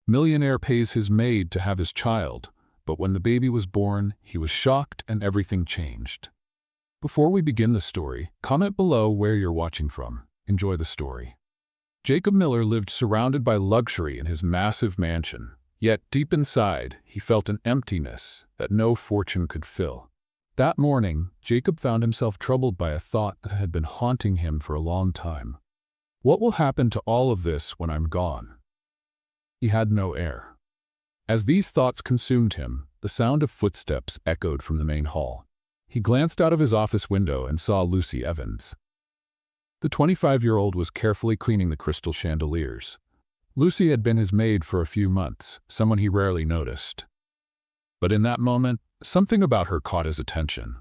Millionaire pays his maid to have his child, but when the baby was born, he was shocked and everything changed. Before we begin the story, comment below where you're watching from. Enjoy the story. Jacob Miller lived surrounded by luxury in his massive mansion, yet deep inside, he felt an emptiness that no fortune could fill. That morning, Jacob found himself troubled by a thought that had been haunting him for a long time. What will happen to all of this when I'm gone? He had no heir. As these thoughts consumed him, the sound of footsteps echoed from the main hall. He glanced out of his office window and saw Lucy Evans. The 25-year-old was carefully cleaning the crystal chandeliers. Lucy had been his maid for a few months, someone he rarely noticed. But in that moment, something about her caught his attention.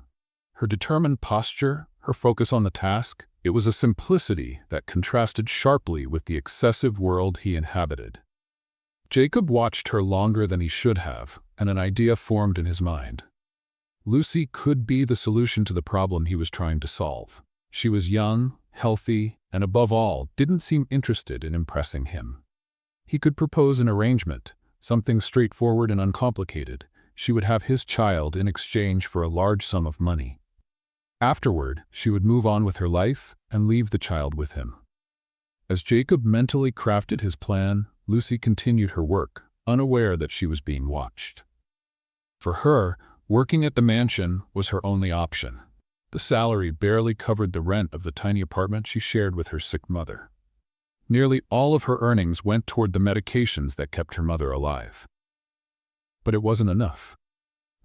Her determined posture, her focus on the task, it was a simplicity that contrasted sharply with the excessive world he inhabited. Jacob watched her longer than he should have, and an idea formed in his mind. Lucy could be the solution to the problem he was trying to solve. She was young, healthy, and above all, didn't seem interested in impressing him. He could propose an arrangement, something straightforward and uncomplicated. She would have his child in exchange for a large sum of money. Afterward, she would move on with her life and leave the child with him. As Jacob mentally crafted his plan, Lucy continued her work, unaware that she was being watched. For her, working at the mansion was her only option. The salary barely covered the rent of the tiny apartment she shared with her sick mother. Nearly all of her earnings went toward the medications that kept her mother alive. But it wasn't enough.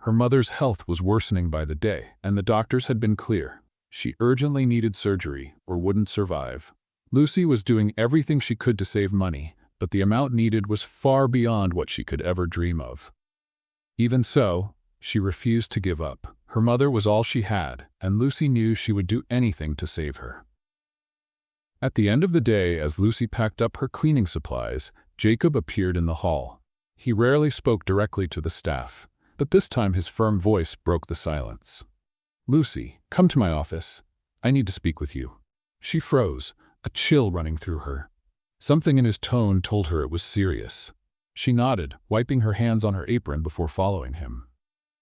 Her mother's health was worsening by the day, and the doctors had been clear. She urgently needed surgery or wouldn't survive. Lucy was doing everything she could to save money, but the amount needed was far beyond what she could ever dream of. Even so, she refused to give up. Her mother was all she had, and Lucy knew she would do anything to save her. At the end of the day, as Lucy packed up her cleaning supplies, Jacob appeared in the hall. He rarely spoke directly to the staff, but this time his firm voice broke the silence. "Lucy, come to my office. I need to speak with you." She froze, a chill running through her. Something in his tone told her it was serious. She nodded, wiping her hands on her apron before following him.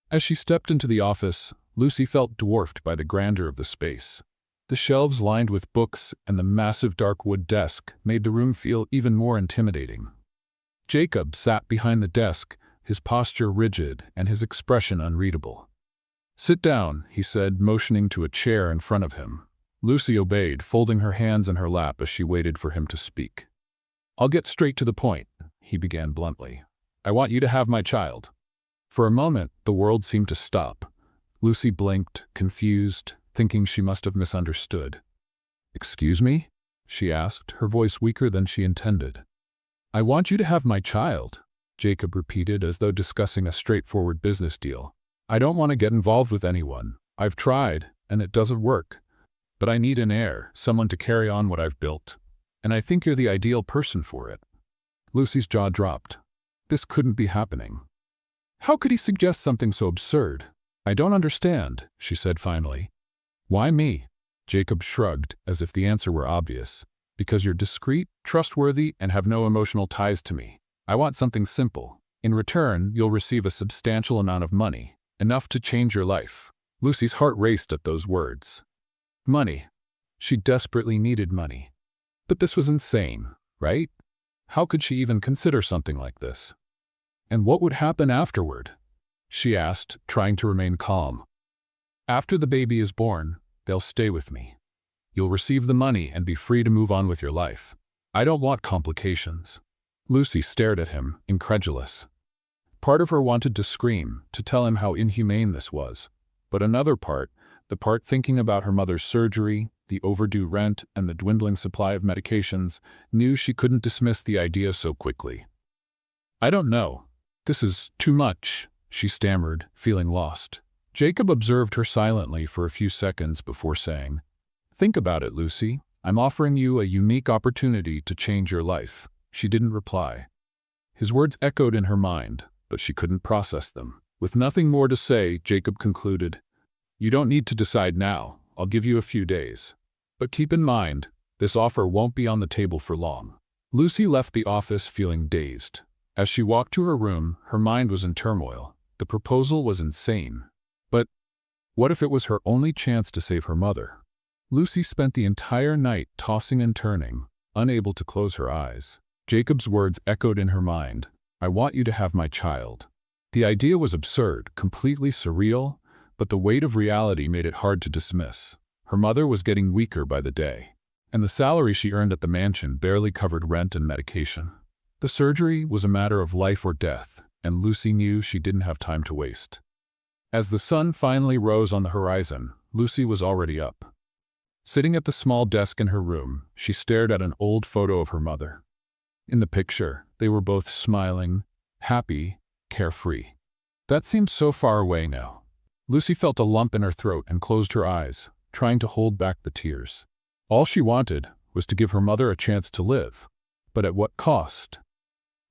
As she stepped into the office, Lucy felt dwarfed by the grandeur of the space. The shelves lined with books and the massive dark wood desk made the room feel even more intimidating. Jacob sat behind the desk, his posture rigid and his expression unreadable. "Sit down," he said, motioning to a chair in front of him. Lucy obeyed, folding her hands in her lap as she waited for him to speak. "I'll get straight to the point," he began bluntly. "I want you to have my child." For a moment, the world seemed to stop. Lucy blinked, confused, thinking she must have misunderstood. "Excuse me?" she asked, her voice weaker than she intended. "I want you to have my child," Jacob repeated as though discussing a straightforward business deal. "I don't want to get involved with anyone. I've tried, and it doesn't work. But I need an heir, someone to carry on what I've built. And I think you're the ideal person for it." Lucy's jaw dropped. This couldn't be happening. How could he suggest something so absurd? "I don't understand," she said finally. "Why me?" Jacob shrugged, as if the answer were obvious. "Because you're discreet, trustworthy, and have no emotional ties to me. I want something simple. In return, you'll receive a substantial amount of money, enough to change your life." Lucy's heart raced at those words. Money. She desperately needed money. But this was insane, right? How could she even consider something like this? "And what would happen afterward?" she asked, trying to remain calm. "After the baby is born, they'll stay with me. You'll receive the money and be free to move on with your life. I don't want complications." Lucy stared at him, incredulous. Part of her wanted to scream, to tell him how inhumane this was. But another part, the part thinking about her mother's surgery, the overdue rent, and the dwindling supply of medications, knew she couldn't dismiss the idea so quickly. "I don't know. This is too much," she stammered, feeling lost. Jacob observed her silently for a few seconds before saying, "Think about it, Lucy. I'm offering you a unique opportunity to change your life." She didn't reply. His words echoed in her mind, but she couldn't process them. With nothing more to say, Jacob concluded, "You don't need to decide now. I'll give you a few days. But keep in mind, this offer won't be on the table for long." Lucy left the office feeling dazed. As she walked to her room, her mind was in turmoil. The proposal was insane. But what if it was her only chance to save her mother? Lucy spent the entire night tossing and turning, unable to close her eyes. Jacob's words echoed in her mind. "I want you to have my child." The idea was absurd, completely surreal, but the weight of reality made it hard to dismiss. Her mother was getting weaker by the day, and the salary she earned at the mansion barely covered rent and medication. The surgery was a matter of life or death, and Lucy knew she didn't have time to waste. As the sun finally rose on the horizon, Lucy was already up. Sitting at the small desk in her room, she stared at an old photo of her mother. In the picture, they were both smiling, happy, carefree. That seemed so far away now. Lucy felt a lump in her throat and closed her eyes, trying to hold back the tears. All she wanted was to give her mother a chance to live. But at what cost?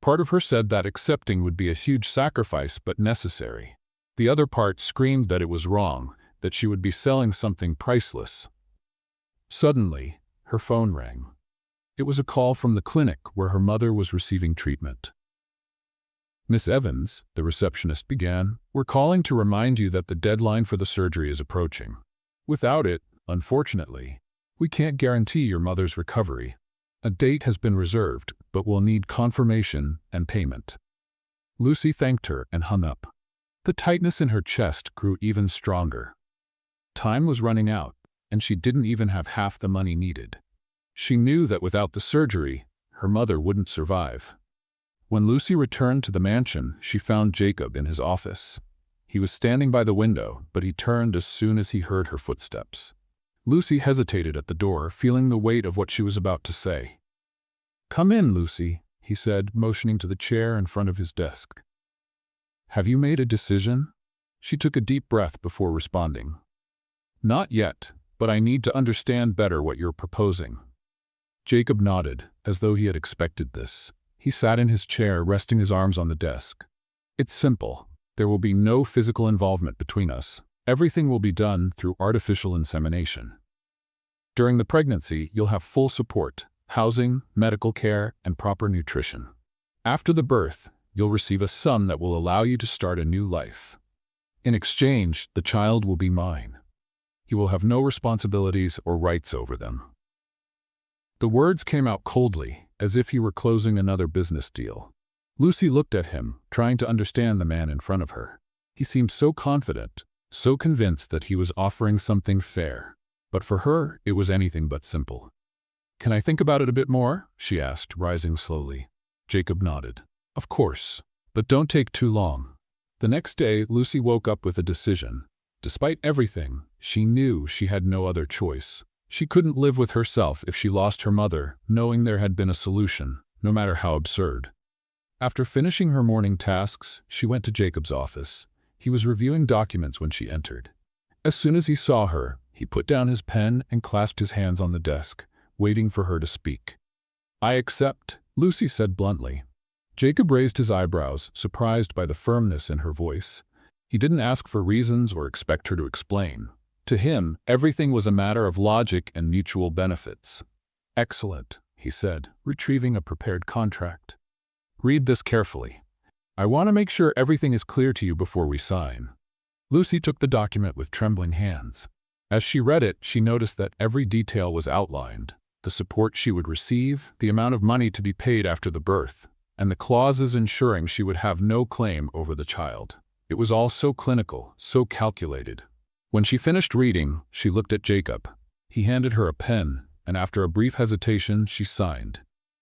Part of her said that accepting would be a huge sacrifice but necessary. The other part screamed that it was wrong, that she would be selling something priceless. Suddenly, her phone rang. It was a call from the clinic where her mother was receiving treatment. "Miss Evans," the receptionist began, "we're calling to remind you that the deadline for the surgery is approaching. Without it, unfortunately, we can't guarantee your mother's recovery. A date has been reserved, but we'll need confirmation and payment." Lucy thanked her and hung up. The tightness in her chest grew even stronger. Time was running out, and she didn't even have half the money needed. She knew that without the surgery, her mother wouldn't survive. When Lucy returned to the mansion, she found Jacob in his office. He was standing by the window, but he turned as soon as he heard her footsteps. Lucy hesitated at the door, feeling the weight of what she was about to say. "Come in, Lucy," he said, motioning to the chair in front of his desk. "Have you made a decision?" She took a deep breath before responding. "Not yet, but I need to understand better what you're proposing." Jacob nodded, as though he had expected this. He sat in his chair, resting his arms on the desk. "It's simple. There will be no physical involvement between us. Everything will be done through artificial insemination. During the pregnancy, you'll have full support, housing, medical care, and proper nutrition. After the birth, you'll receive a sum that will allow you to start a new life. In exchange, the child will be mine. You will have no responsibilities or rights over them." The words came out coldly, as if he were closing another business deal. Lucy looked at him, trying to understand the man in front of her. He seemed so confident, so convinced that he was offering something fair. But for her, it was anything but simple. "Can I think about it a bit more?" she asked, rising slowly. Jacob nodded. "Of course, but don't take too long." The next day, Lucy woke up with a decision. Despite everything, she knew she had no other choice. She couldn't live with herself if she lost her mother, knowing there had been a solution, no matter how absurd. After finishing her morning tasks, she went to Jacob's office. He was reviewing documents when she entered. As soon as he saw her, he put down his pen and clasped his hands on the desk, waiting for her to speak. "I accept," Lucy said bluntly. Jacob raised his eyebrows, surprised by the firmness in her voice. He didn't ask for reasons or expect her to explain. To him, everything was a matter of logic and mutual benefits. "Excellent," he said, retrieving a prepared contract. "Read this carefully. I want to make sure everything is clear to you before we sign." Lucy took the document with trembling hands. As she read it, she noticed that every detail was outlined: the support she would receive, the amount of money to be paid after the birth, and the clauses ensuring she would have no claim over the child. It was all so clinical, so calculated. When she finished reading, she looked at Jacob. He handed her a pen, and after a brief hesitation, she signed.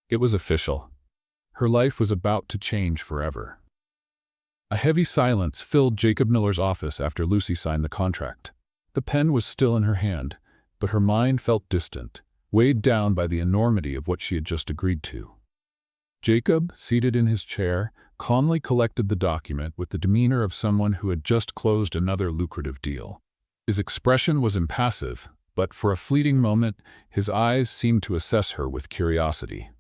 It was official. Her life was about to change forever. A heavy silence filled Jacob Miller's office after Lucy signed the contract. The pen was still in her hand, but her mind felt distant, weighed down by the enormity of what she had just agreed to. Jacob, seated in his chair, calmly collected the document with the demeanor of someone who had just closed another lucrative deal. His expression was impassive, but for a fleeting moment, his eyes seemed to assess her with curiosity.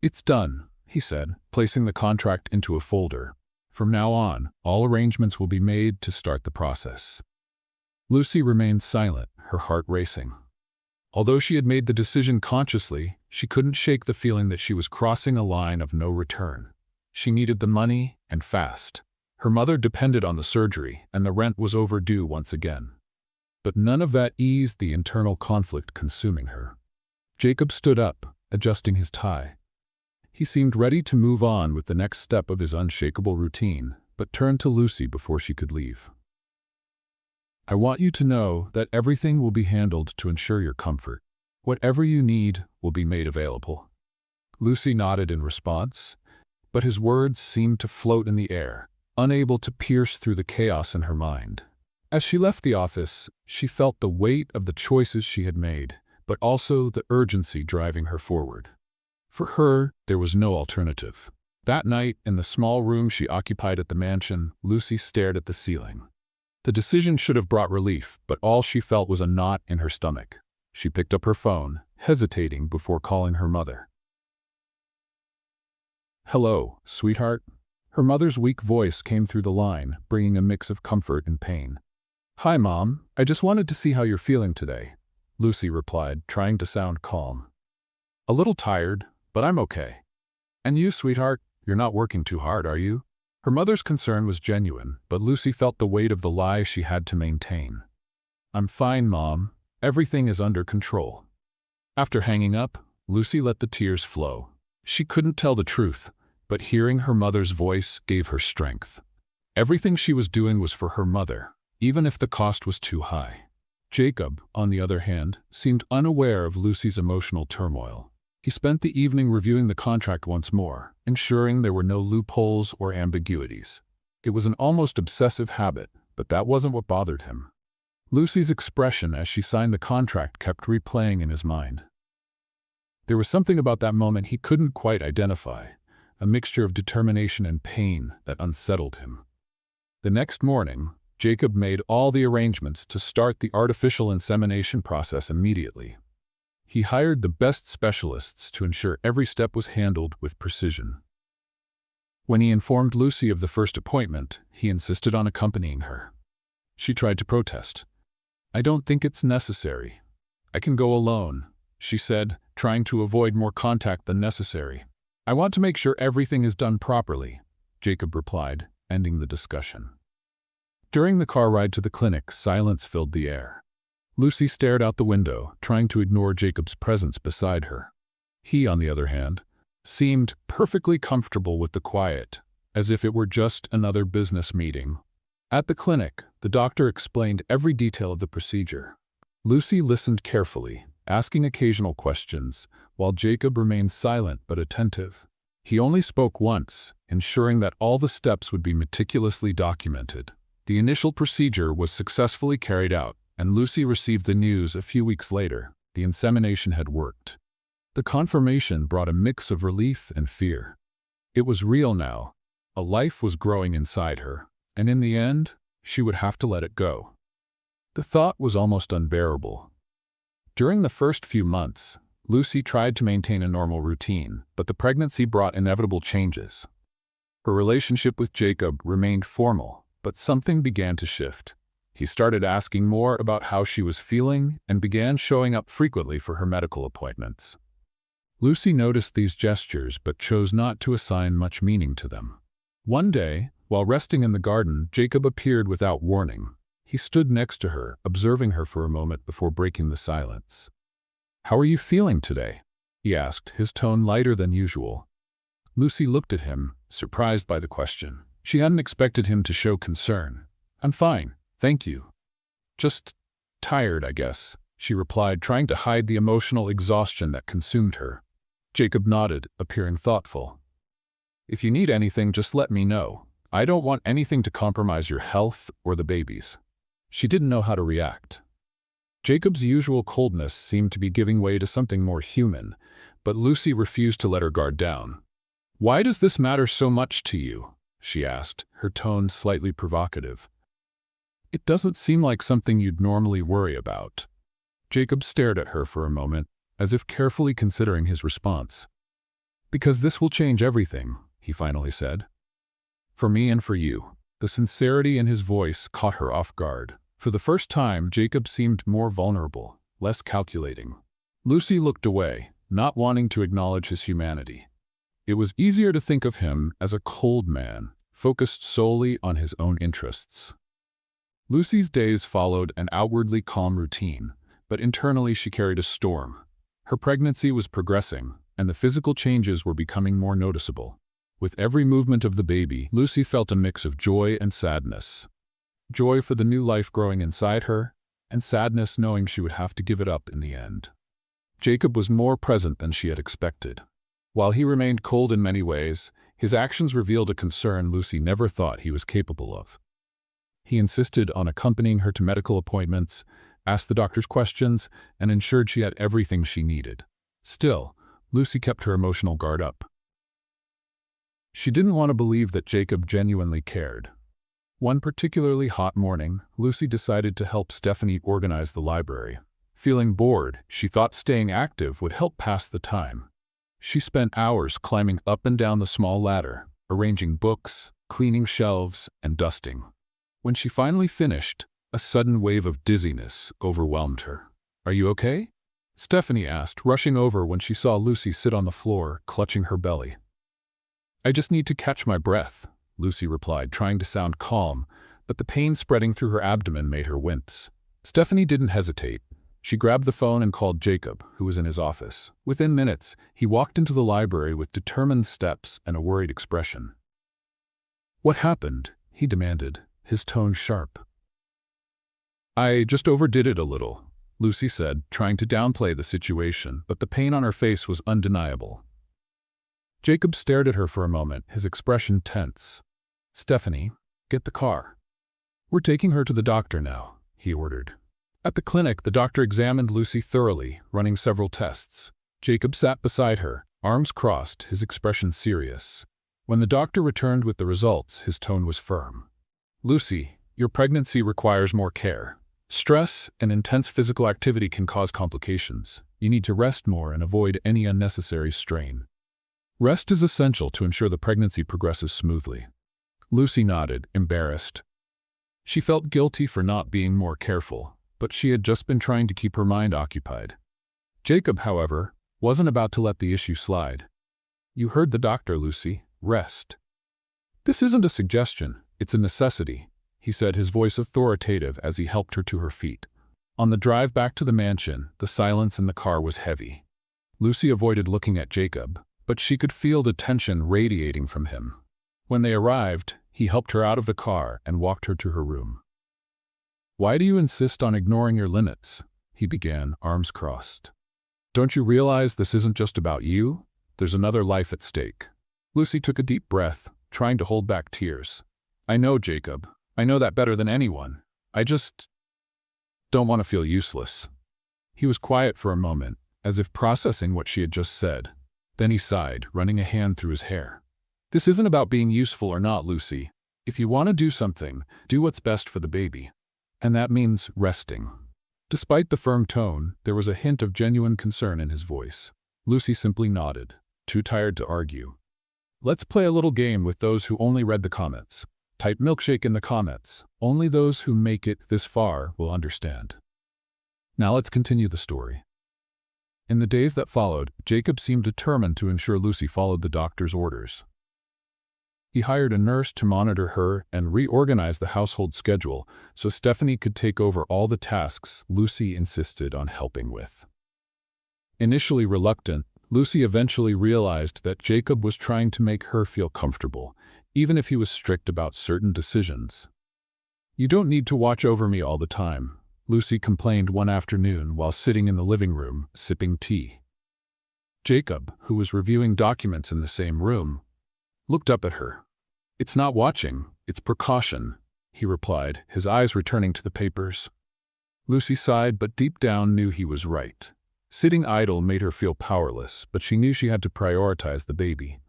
"It's done," he said, placing the contract into a folder. "From now on, all arrangements will be made to start the process." Lucy remained silent, her heart racing. Although she had made the decision consciously, she couldn't shake the feeling that she was crossing a line of no return. She needed the money, and fast. Her mother depended on the surgery, and the rent was overdue once again. But none of that eased the internal conflict consuming her. Jacob stood up, adjusting his tie. He seemed ready to move on with the next step of his unshakable routine, but turned to Lucy before she could leave. "I want you to know that everything will be handled to ensure your comfort. Whatever you need will be made available." Lucy nodded in response, but his words seemed to float in the air, unable to pierce through the chaos in her mind. As she left the office, she felt the weight of the choices she had made, but also the urgency driving her forward. For her, there was no alternative. That night, in the small room she occupied at the mansion, Lucy stared at the ceiling. The decision should have brought relief, but all she felt was a knot in her stomach. She picked up her phone, hesitating before calling her mother. "Hello, sweetheart." Her mother's weak voice came through the line, bringing a mix of comfort and pain. "Hi, Mom. I just wanted to see how you're feeling today," Lucy replied, trying to sound calm. "A little tired, but I'm okay." "And you, sweetheart, you're not working too hard, are you?" Her mother's concern was genuine, but Lucy felt the weight of the lie she had to maintain. "I'm fine, Mom. Everything is under control." After hanging up, Lucy let the tears flow. She couldn't tell the truth, but hearing her mother's voice gave her strength. Everything she was doing was for her mother, even if the cost was too high. Jacob, on the other hand, seemed unaware of Lucy's emotional turmoil. He spent the evening reviewing the contract once more, ensuring there were no loopholes or ambiguities. It was an almost obsessive habit, but that wasn't what bothered him. Lucy's expression as she signed the contract kept replaying in his mind. There was something about that moment he couldn't quite identify, a mixture of determination and pain that unsettled him. The next morning, Jacob made all the arrangements to start the artificial insemination process immediately. He hired the best specialists to ensure every step was handled with precision. When he informed Lucy of the first appointment, he insisted on accompanying her. She tried to protest. "I don't think it's necessary. I can go alone," she said, trying to avoid more contact than necessary. "I want to make sure everything is done properly," Jacob replied, ending the discussion. During the car ride to the clinic, silence filled the air. Lucy stared out the window, trying to ignore Jacob's presence beside her. He, on the other hand, seemed perfectly comfortable with the quiet, as if it were just another business meeting. At the clinic, the doctor explained every detail of the procedure. Lucy listened carefully, asking occasional questions, while Jacob remained silent but attentive. He only spoke once, ensuring that all the steps would be meticulously documented. The initial procedure was successfully carried out, and Lucy received the news a few weeks later. The insemination had worked. The confirmation brought a mix of relief and fear. It was real now. A life was growing inside her, and in the end, she would have to let it go. The thought was almost unbearable. During the first few months, Lucy tried to maintain a normal routine, but the pregnancy brought inevitable changes. Her relationship with Jacob remained formal, but something began to shift. He started asking more about how she was feeling and began showing up frequently for her medical appointments. Lucy noticed these gestures but chose not to assign much meaning to them. One day, while resting in the garden, Jacob appeared without warning. He stood next to her, observing her for a moment before breaking the silence. "How are you feeling today?" he asked, his tone lighter than usual. Lucy looked at him, surprised by the question. She hadn't expected him to show concern. "I'm fine, thank you. Just tired, I guess," she replied, trying to hide the emotional exhaustion that consumed her. Jacob nodded, appearing thoughtful. "If you need anything, just let me know. I don't want anything to compromise your health or the baby's." She didn't know how to react. Jacob's usual coldness seemed to be giving way to something more human, but Lucy refused to let her guard down. "Why does this matter so much to you?" she asked, her tone slightly provocative. "It doesn't seem like something you'd normally worry about." Jacob stared at her for a moment, as if carefully considering his response. "Because this will change everything," he finally said. "For me and for you." The sincerity in his voice caught her off guard. For the first time, Jacob seemed more vulnerable, less calculating. Lucy looked away, not wanting to acknowledge his humanity. It was easier to think of him as a cold man, focused solely on his own interests. Lucy's days followed an outwardly calm routine, but internally she carried a storm. Her pregnancy was progressing, and the physical changes were becoming more noticeable. With every movement of the baby, Lucy felt a mix of joy and sadness. Joy for the new life growing inside her, and sadness knowing she would have to give it up in the end. Jacob was more present than she had expected. While he remained cold in many ways, his actions revealed a concern Lucy never thought he was capable of. He insisted on accompanying her to medical appointments, asked the doctors questions, and ensured she had everything she needed. Still, Lucy kept her emotional guard up. She didn't want to believe that Jacob genuinely cared. One particularly hot morning, Lucy decided to help Stephanie organize the library. Feeling bored, she thought staying active would help pass the time. She spent hours climbing up and down the small ladder, arranging books, cleaning shelves, and dusting. When she finally finished, a sudden wave of dizziness overwhelmed her. "Are you okay?" Stephanie asked, rushing over when she saw Lucy sit on the floor, clutching her belly. "I just need to catch my breath," Lucy replied, trying to sound calm, but the pain spreading through her abdomen made her wince. Stephanie didn't hesitate. She grabbed the phone and called Jacob, who was in his office. Within minutes, he walked into the library with determined steps and a worried expression. "What happened?" he demanded, his tone sharp. "I just overdid it a little," Lucy said, trying to downplay the situation, but the pain on her face was undeniable. Jacob stared at her for a moment, his expression tense. "Stephanie, get the car. We're taking her to the doctor now," he ordered. At the clinic, the doctor examined Lucy thoroughly, running several tests. Jacob sat beside her, arms crossed, his expression serious. When the doctor returned with the results, his tone was firm. "Lucy, your pregnancy requires more care. Stress and intense physical activity can cause complications. You need to rest more and avoid any unnecessary strain. Rest is essential to ensure the pregnancy progresses smoothly." Lucy nodded, embarrassed. She felt guilty for not being more careful, but she had just been trying to keep her mind occupied. Jacob, however, wasn't about to let the issue slide. "You heard the doctor, Lucy. Rest. This isn't a suggestion, it's a necessity," he said, his voice authoritative as he helped her to her feet. On the drive back to the mansion, the silence in the car was heavy. Lucy avoided looking at Jacob, but she could feel the tension radiating from him. When they arrived, he helped her out of the car and walked her to her room. "Why do you insist on ignoring your limits?" he began, arms crossed. "Don't you realize this isn't just about you? There's another life at stake." Lucy took a deep breath, trying to hold back tears. "I know, Jacob. I know that better than anyone. I just don't want to feel useless." He was quiet for a moment, as if processing what she had just said. Then he sighed, running a hand through his hair. "This isn't about being useful or not, Lucy. If you want to do something, do what's best for the baby. And that means resting." Despite the firm tone, there was a hint of genuine concern in his voice. Lucy simply nodded, too tired to argue. "Let's play a little game with those who only read the comments. Type milkshake in the comments. Only those who make it this far will understand." Now let's continue the story. In the days that followed, Jacob seemed determined to ensure Lucy followed the doctor's orders. He hired a nurse to monitor her and reorganize the household schedule so Stephanie could take over all the tasks Lucy insisted on helping with. Initially reluctant, Lucy eventually realized that Jacob was trying to make her feel comfortable, even if he was strict about certain decisions. "You don't need to watch over me all the time," Lucy complained one afternoon while sitting in the living room, sipping tea. Jacob, who was reviewing documents in the same room, looked up at her. "It's not watching, it's precaution," he replied, his eyes returning to the papers. Lucy sighed, but deep down knew he was right. Sitting idle made her feel powerless, but she knew she had to prioritize the baby.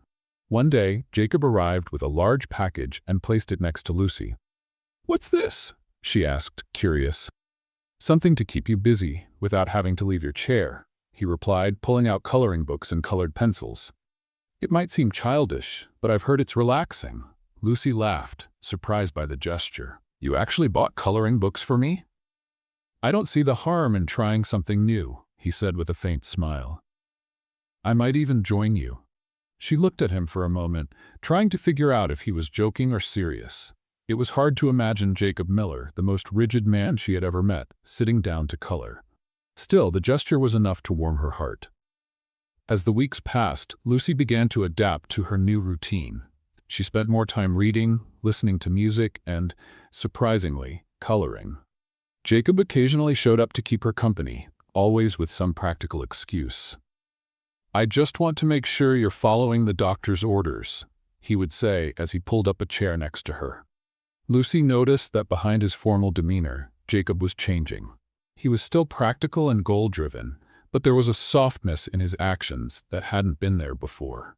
One day, Jacob arrived with a large package and placed it next to Lucy. "What's this?" she asked, curious. "Something to keep you busy, without having to leave your chair," he replied, pulling out coloring books and colored pencils. "It might seem childish, but I've heard it's relaxing." Lucy laughed, surprised by the gesture. "You actually bought coloring books for me?" "I don't see the harm in trying something new," he said with a faint smile. "I might even join you." She looked at him for a moment, trying to figure out if he was joking or serious. It was hard to imagine Jacob Miller, the most rigid man she had ever met, sitting down to color. Still, the gesture was enough to warm her heart. As the weeks passed, Lucy began to adapt to her new routine. She spent more time reading, listening to music, and, surprisingly, coloring. Jacob occasionally showed up to keep her company, always with some practical excuse. "I just want to make sure you're following the doctor's orders," he would say as he pulled up a chair next to her. Lucy noticed that behind his formal demeanor, Jacob was changing. He was still practical and goal-driven, but there was a softness in his actions that hadn't been there before.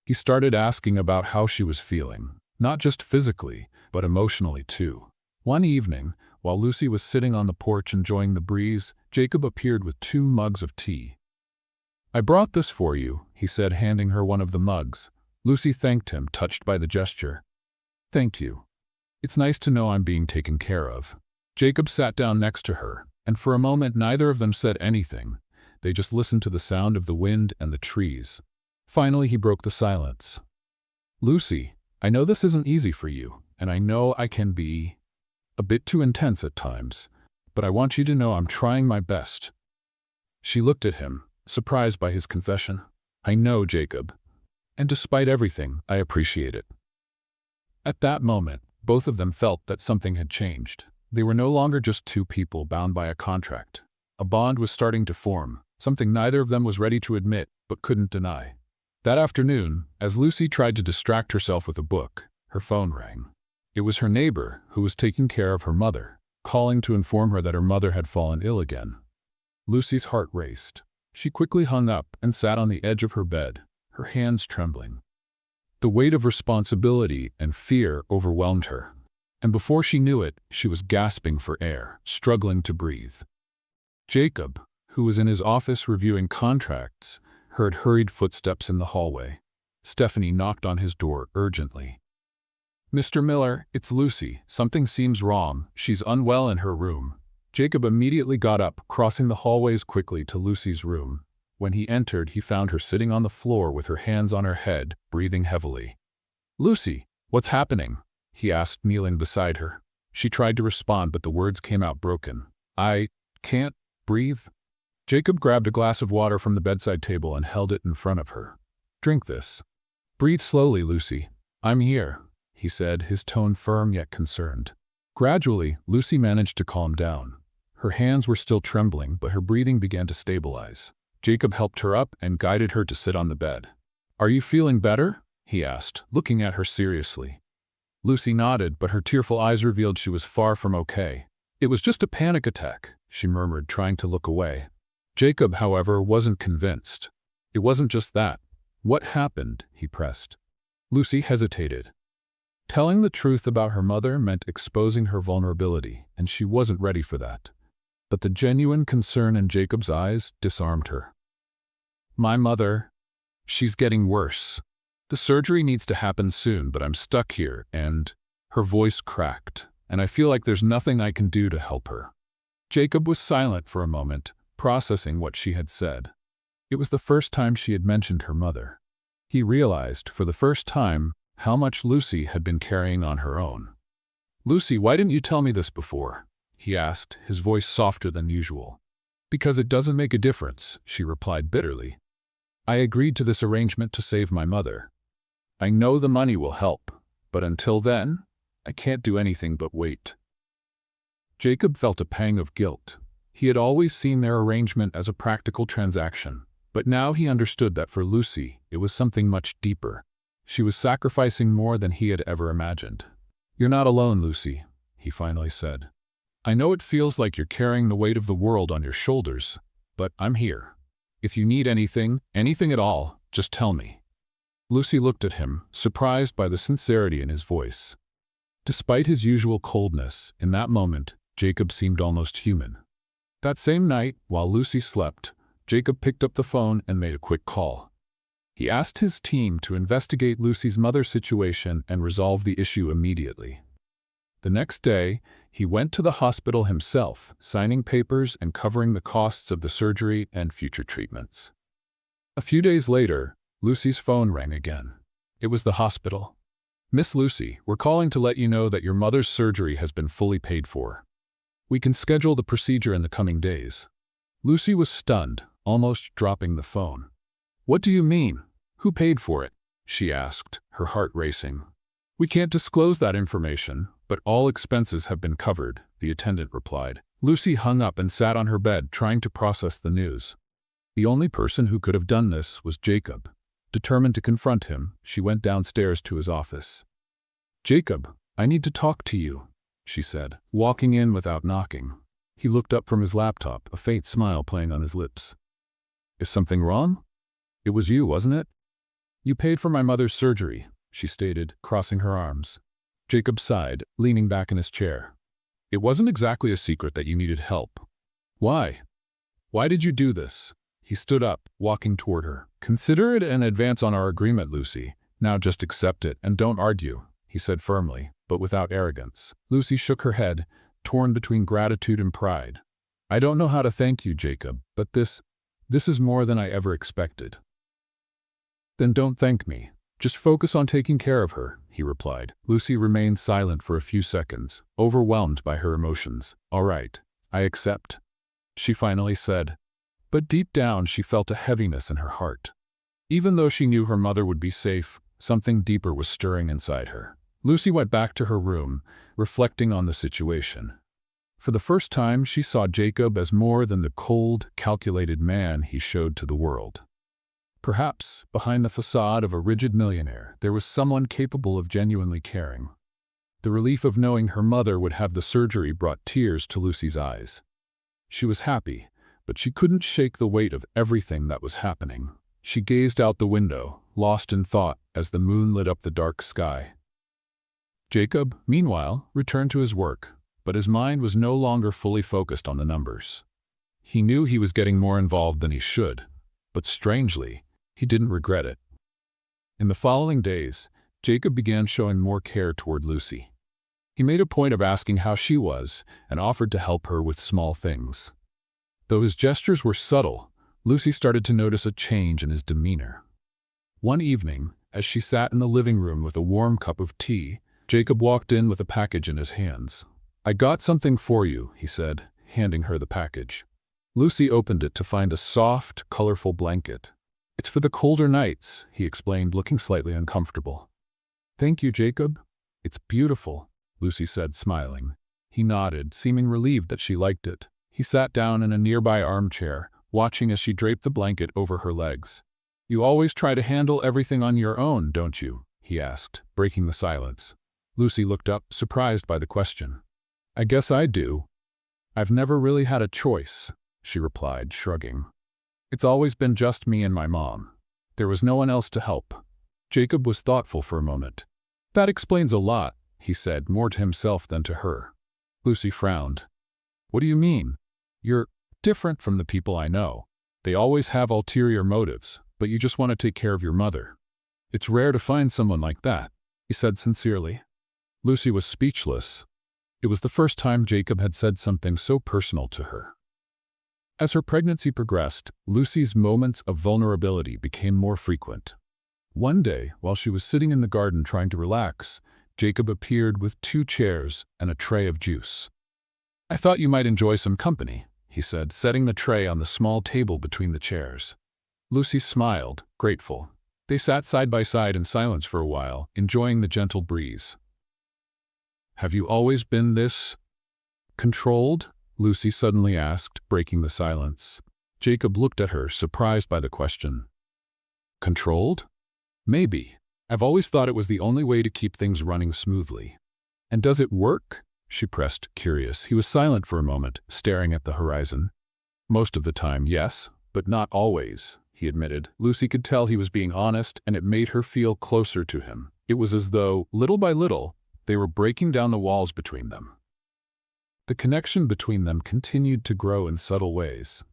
He started asking about how she was feeling, not just physically, but emotionally too. One evening, while Lucy was sitting on the porch enjoying the breeze, Jacob appeared with 2 mugs of tea. "I brought this for you," he said, handing her one of the mugs. Lucy thanked him, touched by the gesture. "Thank you. It's nice to know I'm being taken care of." Jacob sat down next to her, and for a moment neither of them said anything. They just listened to the sound of the wind and the trees. Finally, he broke the silence. "Lucy, I know this isn't easy for you, and I know I can be a bit too intense at times, but I want you to know I'm trying my best." She looked at him, surprised by his confession. "I know, Jacob. And despite everything, I appreciate it." At that moment, both of them felt that something had changed. They were no longer just 2 people bound by a contract. A bond was starting to form, something neither of them was ready to admit but couldn't deny. That afternoon, as Lucy tried to distract herself with a book, her phone rang. It was her neighbor, who was taking care of her mother, calling to inform her that her mother had fallen ill again. Lucy's heart raced. She quickly hung up and sat on the edge of her bed, her hands trembling. The weight of responsibility and fear overwhelmed her, and before she knew it, she was gasping for air, struggling to breathe. Jacob, who was in his office reviewing contracts, heard hurried footsteps in the hallway. Stephanie knocked on his door urgently. "Mr. Miller, it's Lucy. Something seems wrong. She's unwell in her room." Jacob immediately got up, crossing the hallways quickly to Lucy's room. When he entered, he found her sitting on the floor with her hands on her head, breathing heavily. "Lucy, what's happening?" he asked, kneeling beside her. She tried to respond, but the words came out broken. "I can't breathe." Jacob grabbed a glass of water from the bedside table and held it in front of her. "Drink this. Breathe slowly, Lucy. I'm here," he said, his tone firm yet concerned. Gradually, Lucy managed to calm down. Her hands were still trembling, but her breathing began to stabilize. Jacob helped her up and guided her to sit on the bed. "Are you feeling better?" he asked, looking at her seriously. Lucy nodded, but her tearful eyes revealed she was far from okay. "It was just a panic attack," she murmured, trying to look away. Jacob, however, wasn't convinced. "It wasn't just that. What happened?" he pressed. Lucy hesitated. Telling the truth about her mother meant exposing her vulnerability, and she wasn't ready for that. But the genuine concern in Jacob's eyes disarmed her. "My mother, she's getting worse. The surgery needs to happen soon, but I'm stuck here, and..." Her voice cracked, "and I feel like there's nothing I can do to help her." Jacob was silent for a moment, processing what she had said. It was the first time she had mentioned her mother. He realized, for the first time, how much Lucy had been carrying on her own. "Lucy, why didn't you tell me this before?" he asked, his voice softer than usual. "Because it doesn't make a difference," she replied bitterly. "I agreed to this arrangement to save my mother. I know the money will help, but until then, I can't do anything but wait." Jacob felt a pang of guilt. He had always seen their arrangement as a practical transaction, but now he understood that for Lucy, it was something much deeper. She was sacrificing more than he had ever imagined. "You're not alone, Lucy," he finally said. "I know it feels like you're carrying the weight of the world on your shoulders, but I'm here. If you need anything at all, just tell me." Lucy looked at him, surprised by the sincerity in his voice. Despite his usual coldness, in that moment, Jacob seemed almost human. That same night, while Lucy slept, Jacob picked up the phone and made a quick call. He asked his team to investigate Lucy's mother's situation and resolve the issue immediately. The next day, he went to the hospital himself, signing papers and covering the costs of the surgery and future treatments. A few days later, Lucy's phone rang again. It was the hospital. "Miss Lucy, we're calling to let you know that your mother's surgery has been fully paid for. We can schedule the procedure in the coming days." Lucy was stunned, almost dropping the phone. "What do you mean? Who paid for it?" she asked, her heart racing. "We can't disclose that information, but all expenses have been covered," the attendant replied. Lucy hung up and sat on her bed trying to process the news. The only person who could have done this was Jacob. Determined to confront him, she went downstairs to his office. "Jacob, I need to talk to you," she said, walking in without knocking. He looked up from his laptop, a faint smile playing on his lips. "Is something wrong? It was you, wasn't it?" "You paid for my mother's surgery," she stated, crossing her arms. Jacob sighed, leaning back in his chair. "It wasn't exactly a secret that you needed help. Why? Why did you do this?" He stood up, walking toward her. "Consider it an advance on our agreement, Lucy. Now just accept it and don't argue," he said firmly, but without arrogance. Lucy shook her head, torn between gratitude and pride. "I don't know how to thank you, Jacob, but this is more than I ever expected." "Then don't thank me. Just focus on taking care of her," he replied. Lucy remained silent for a few seconds, overwhelmed by her emotions. "All right, I accept," she finally said. But deep down she felt a heaviness in her heart. Even though she knew her mother would be safe, something deeper was stirring inside her. Lucy went back to her room, reflecting on the situation. For the first time, she saw Jacob as more than the cold, calculated man he showed to the world. Perhaps, behind the facade of a rigid millionaire, there was someone capable of genuinely caring. The relief of knowing her mother would have the surgery brought tears to Lucy's eyes. She was happy, but she couldn't shake the weight of everything that was happening. She gazed out the window, lost in thought as the moon lit up the dark sky. Jacob, meanwhile, returned to his work, but his mind was no longer fully focused on the numbers. He knew he was getting more involved than he should, but strangely, he didn't regret it. In the following days, Jacob began showing more care toward Lucy. He made a point of asking how she was and offered to help her with small things. Though his gestures were subtle, Lucy started to notice a change in his demeanor. One evening, as she sat in the living room with a warm cup of tea, Jacob walked in with a package in his hands. "I got something for you," he said, handing her the package. Lucy opened it to find a soft, colorful blanket. "It's for the colder nights," he explained, looking slightly uncomfortable. "Thank you, Jacob. It's beautiful," Lucy said, smiling. He nodded, seeming relieved that she liked it. He sat down in a nearby armchair, watching as she draped the blanket over her legs. "You always try to handle everything on your own, don't you?" he asked, breaking the silence. Lucy looked up, surprised by the question. "I guess I do. I've never really had a choice," she replied, shrugging. "It's always been just me and my mom. There was no one else to help." Jacob was thoughtful for a moment. "That explains a lot," he said, more to himself than to her. Lucy frowned. "What do you mean? You're different from the people I know. They always have ulterior motives, but you just want to take care of your mother. It's rare to find someone like that," he said sincerely. Lucy was speechless. It was the first time Jacob had said something so personal to her. As her pregnancy progressed, Lucy's moments of vulnerability became more frequent. One day, while she was sitting in the garden trying to relax, Jacob appeared with 2 chairs and a tray of juice. "I thought you might enjoy some company," he said, setting the tray on the small table between the chairs. Lucy smiled, grateful. They sat side by side in silence for a while, enjoying the gentle breeze. "Have you always been this controlled?" Lucy suddenly asked, breaking the silence. Jacob looked at her, surprised by the question. "Controlled? Maybe. I've always thought it was the only way to keep things running smoothly." "And does it work?" she pressed, curious. He was silent for a moment, staring at the horizon. "Most of the time, yes, but not always," he admitted. Lucy could tell he was being honest, and it made her feel closer to him. It was as though, little by little, they were breaking down the walls between them. The connection between them continued to grow in subtle ways.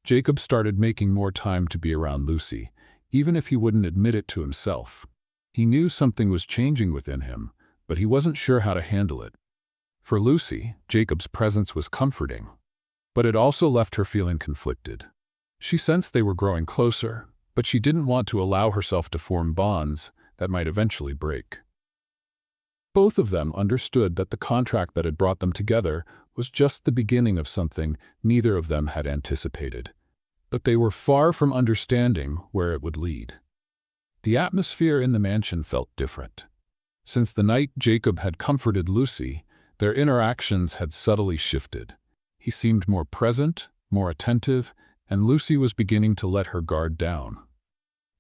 Jacob started making more time to be around Lucy, even if he wouldn't admit it to himself. He knew something was changing within him, but he wasn't sure how to handle it. For Lucy, Jacob's presence was comforting, but it also left her feeling conflicted. She sensed they were growing closer, but she didn't want to allow herself to form bonds that might eventually break. Both of them understood that the contract that had brought them together was just the beginning of something neither of them had anticipated, but they were far from understanding where it would lead. The atmosphere in the mansion felt different. Since the night Jacob had comforted Lucy, their interactions had subtly shifted. He seemed more present, more attentive, and Lucy was beginning to let her guard down.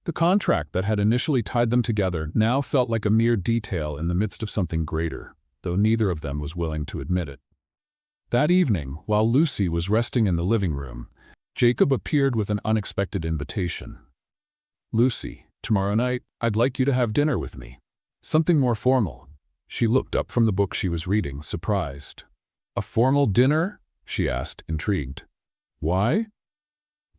The contract that had initially tied them together now felt like a mere detail in the midst of something greater, though neither of them was willing to admit it. That evening, while Lucy was resting in the living room, Jacob appeared with an unexpected invitation. "Lucy, tomorrow night, I'd like you to have dinner with me. Something more formal." She looked up from the book she was reading, surprised. "A formal dinner?" she asked, intrigued. "Why?"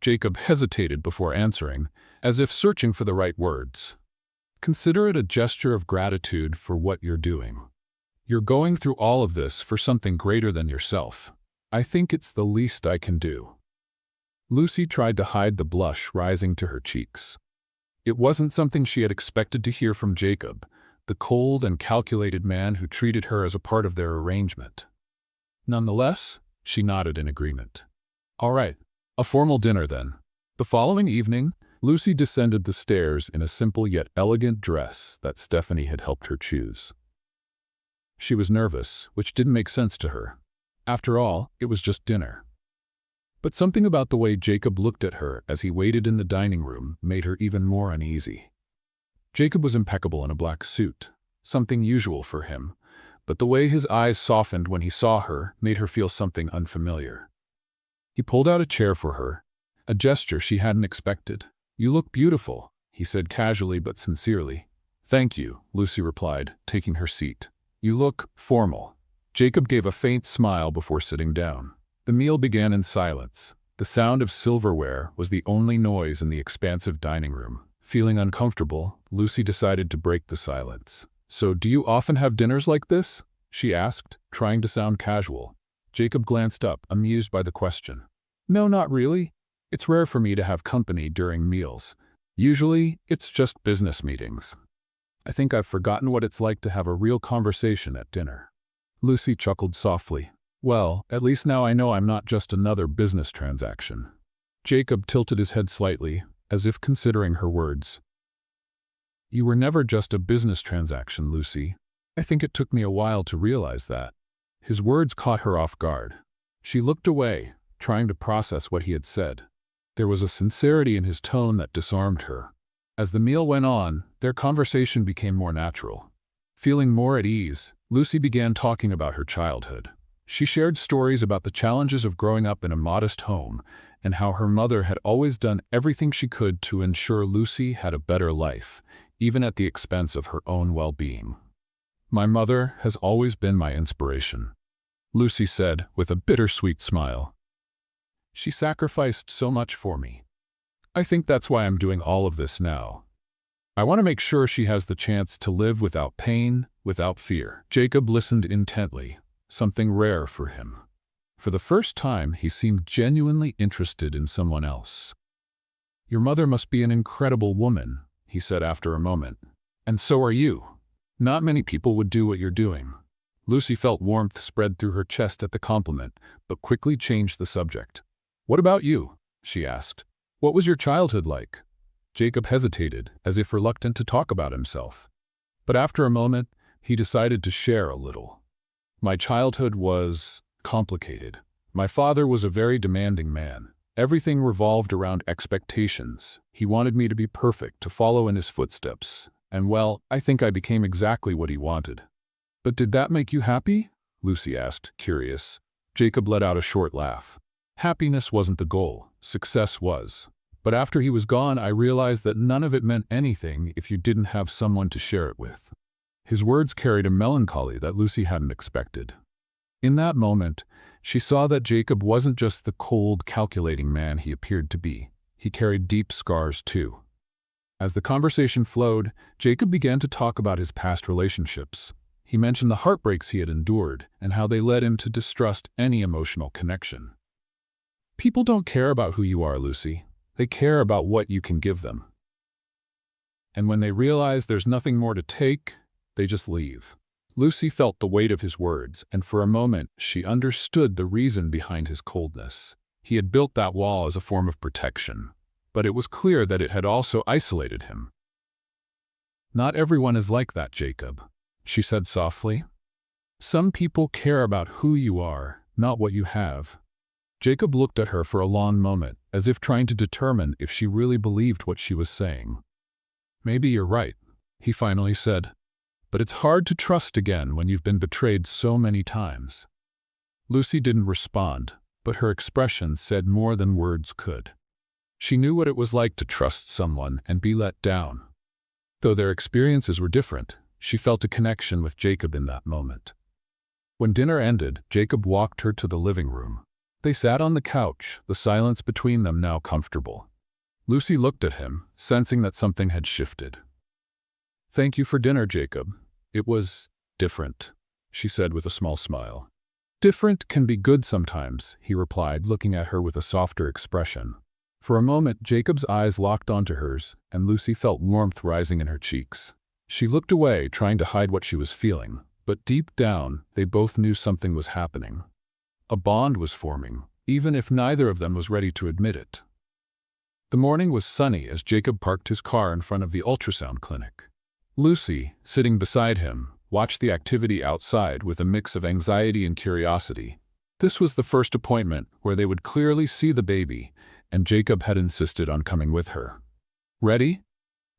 Jacob hesitated before answering, as if searching for the right words. "Consider it a gesture of gratitude for what you're doing. You're going through all of this for something greater than yourself. I think it's the least I can do." Lucy tried to hide the blush rising to her cheeks. It wasn't something she had expected to hear from Jacob, the cold and calculated man who treated her as a part of their arrangement. Nonetheless, she nodded in agreement. "All right, a formal dinner then." The following evening, Lucy descended the stairs in a simple yet elegant dress that Stephanie had helped her choose. She was nervous, which didn't make sense to her. After all, it was just dinner. But something about the way Jacob looked at her as he waited in the dining room made her even more uneasy. Jacob was impeccable in a black suit, something usual for him, but the way his eyes softened when he saw her made her feel something unfamiliar. He pulled out a chair for her, a gesture she hadn't expected. "You look beautiful," he said casually but sincerely. "Thank you," Lucy replied, taking her seat. "You look formal." Jacob gave a faint smile before sitting down. The meal began in silence. The sound of silverware was the only noise in the expansive dining room. Feeling uncomfortable, Lucy decided to break the silence. "So, do you often have dinners like this?" she asked, trying to sound casual. Jacob glanced up, amused by the question. "No, not really. It's rare for me to have company during meals. Usually, it's just business meetings. I think I've forgotten what it's like to have a real conversation at dinner." Lucy chuckled softly. "Well, at least now I know I'm not just another business transaction." Jacob tilted his head slightly, as if considering her words. "You were never just a business transaction, Lucy. I think it took me a while to realize that." His words caught her off guard. She looked away, trying to process what he had said. There was a sincerity in his tone that disarmed her. As the meal went on, their conversation became more natural. Feeling more at ease, Lucy began talking about her childhood. She shared stories about the challenges of growing up in a modest home and how her mother had always done everything she could to ensure Lucy had a better life, even at the expense of her own well-being. "My mother has always been my inspiration," Lucy said with a bittersweet smile. "She sacrificed so much for me. I think that's why I'm doing all of this now. I want to make sure she has the chance to live without pain, without fear." Jacob listened intently, something rare for him. For the first time, he seemed genuinely interested in someone else. "Your mother must be an incredible woman," he said after a moment. "And so are you. Not many people would do what you're doing." Lucy felt warmth spread through her chest at the compliment, but quickly changed the subject. "What about you?" she asked. "What was your childhood like?" Jacob hesitated, as if reluctant to talk about himself. But after a moment, he decided to share a little. "My childhood was complicated. My father was a very demanding man. Everything revolved around expectations. He wanted me to be perfect, to follow in his footsteps. And well, I think I became exactly what he wanted." "But did that make you happy?" Lucy asked, curious. Jacob let out a short laugh. "Happiness wasn't the goal. Success was. But after he was gone, I realized that none of it meant anything if you didn't have someone to share it with." His words carried a melancholy that Lucy hadn't expected. In that moment, she saw that Jacob wasn't just the cold, calculating man he appeared to be. He carried deep scars, too. As the conversation flowed, Jacob began to talk about his past relationships. He mentioned the heartbreaks he had endured and how they led him to distrust any emotional connection. "People don't care about who you are, Lucy. They care about what you can give them. And when they realize there's nothing more to take, they just leave. Lucy felt the weight of his words, and for a moment she understood the reason behind his coldness. He had built that wall as a form of protection, but it was clear that it had also isolated him. "Not everyone is like that, Jacob," she said softly. "Some people care about who you are, not what you have." Jacob looked at her for a long moment, as if trying to determine if she really believed what she was saying. "Maybe you're right," he finally said. "But it's hard to trust again when you've been betrayed so many times." Lucy didn't respond, but her expression said more than words could. She knew what it was like to trust someone and be let down. Though their experiences were different, she felt a connection with Jacob in that moment. When dinner ended, Jacob walked her to the living room. They sat on the couch, the silence between them now comfortable. Lucy looked at him, sensing that something had shifted. "Thank you for dinner, Jacob. It was different," she said with a small smile. "Different can be good sometimes," he replied, looking at her with a softer expression. For a moment, Jacob's eyes locked onto hers, and Lucy felt warmth rising in her cheeks. She looked away, trying to hide what she was feeling, but deep down, they both knew something was happening. A bond was forming, even if neither of them was ready to admit it. The morning was sunny as Jacob parked his car in front of the ultrasound clinic. Lucy, sitting beside him, watched the activity outside with a mix of anxiety and curiosity. This was the first appointment where they would clearly see the baby, and Jacob had insisted on coming with her. "Ready?"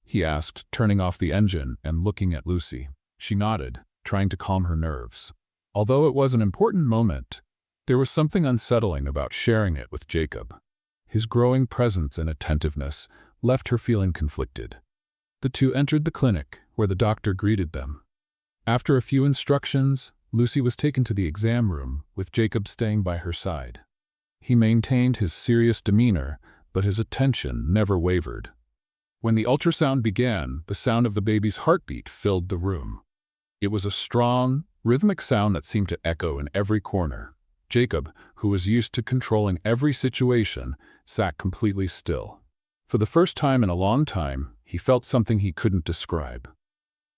he asked, turning off the engine and looking at Lucy. She nodded, trying to calm her nerves. Although it was an important moment, there was something unsettling about sharing it with Jacob. His growing presence and attentiveness left her feeling conflicted. The two entered the clinic, where the doctor greeted them. After a few instructions, Lucy was taken to the exam room, with Jacob staying by her side. He maintained his serious demeanor, but his attention never wavered. When the ultrasound began, the sound of the baby's heartbeat filled the room. It was a strong, rhythmic sound that seemed to echo in every corner. Jacob, who was used to controlling every situation, sat completely still. For the first time in a long time, he felt something he couldn't describe.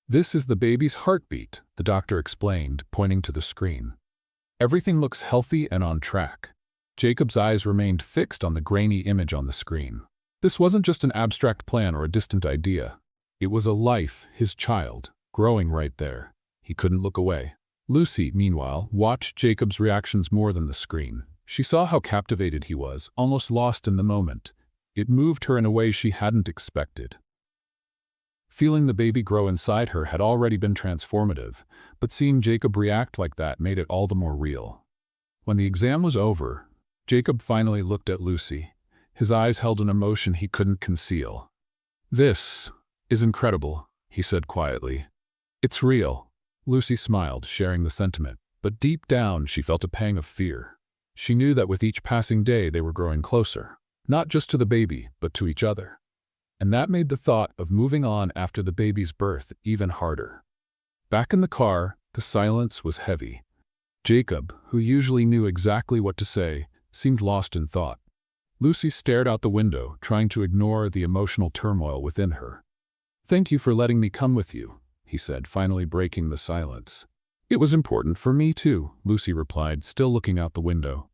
"This is the baby's heartbeat," the doctor explained, pointing to the screen. "Everything looks healthy and on track." Jacob's eyes remained fixed on the grainy image on the screen. This wasn't just an abstract plan or a distant idea. It was a life, his child, growing right there. He couldn't look away. Lucy, meanwhile, watched Jacob's reactions more than the screen. She saw how captivated he was, almost lost in the moment. It moved her in a way she hadn't expected. Feeling the baby grow inside her had already been transformative, but seeing Jacob react like that made it all the more real. When the exam was over, Jacob finally looked at Lucy. His eyes held an emotion he couldn't conceal. "This is incredible," he said quietly. "It's real." Lucy smiled, sharing the sentiment, but deep down she felt a pang of fear. She knew that with each passing day they were growing closer, not just to the baby, but to each other. And that made the thought of moving on after the baby's birth even harder. Back in the car, the silence was heavy. Jacob, who usually knew exactly what to say, seemed lost in thought. Lucy stared out the window, trying to ignore the emotional turmoil within her. "Thank you for letting me come with you," he said, finally breaking the silence. "It was important for me too," Lucy replied, still looking out the window.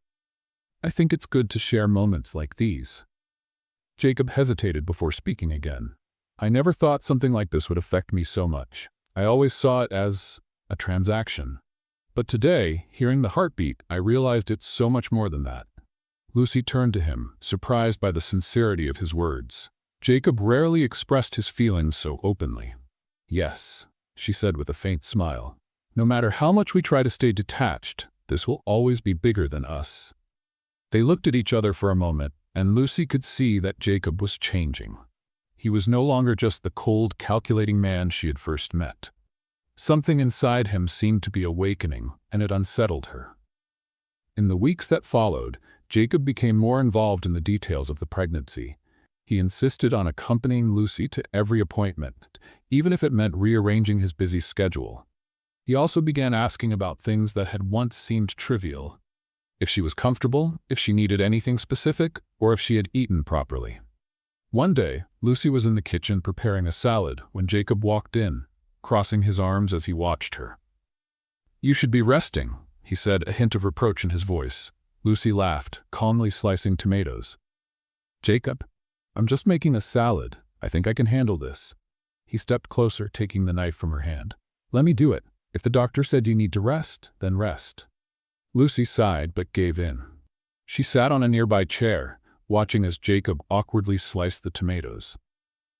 "I think it's good to share moments like these." Jacob hesitated before speaking again. "I never thought something like this would affect me so much. I always saw it as a transaction. But today, hearing the heartbeat, I realized it's so much more than that." Lucy turned to him, surprised by the sincerity of his words. Jacob rarely expressed his feelings so openly. "Yes," she said with a faint smile. "No matter how much we try to stay detached, this will always be bigger than us." They looked at each other for a moment, and Lucy could see that Jacob was changing. He was no longer just the cold, calculating man she had first met. Something inside him seemed to be awakening, and it unsettled her. In the weeks that followed, Jacob became more involved in the details of the pregnancy. He insisted on accompanying Lucy to every appointment, even if it meant rearranging his busy schedule. He also began asking about things that had once seemed trivial. If she was comfortable, if she needed anything specific, or if she had eaten properly. One day, Lucy was in the kitchen preparing a salad when Jacob walked in, crossing his arms as he watched her. "You should be resting," he said, a hint of reproach in his voice. Lucy laughed, calmly slicing tomatoes. "Jacob, I'm just making a salad. I think I can handle this." He stepped closer, taking the knife from her hand. "Let me do it. If the doctor said you need to rest, then rest." Lucy sighed but gave in. She sat on a nearby chair, watching as Jacob awkwardly sliced the tomatoes.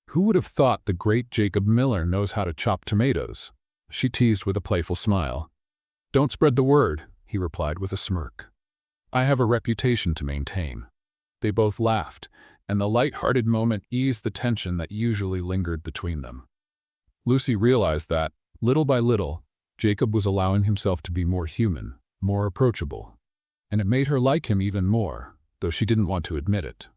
"Who would have thought the great Jacob Miller knows how to chop tomatoes?" she teased with a playful smile. "Don't spread the word," he replied with a smirk. "I have a reputation to maintain." They both laughed, and the light-hearted moment eased the tension that usually lingered between them. Lucy realized that, little by little, Jacob was allowing himself to be more human, more approachable. And it made her like him even more, though she didn't want to admit it.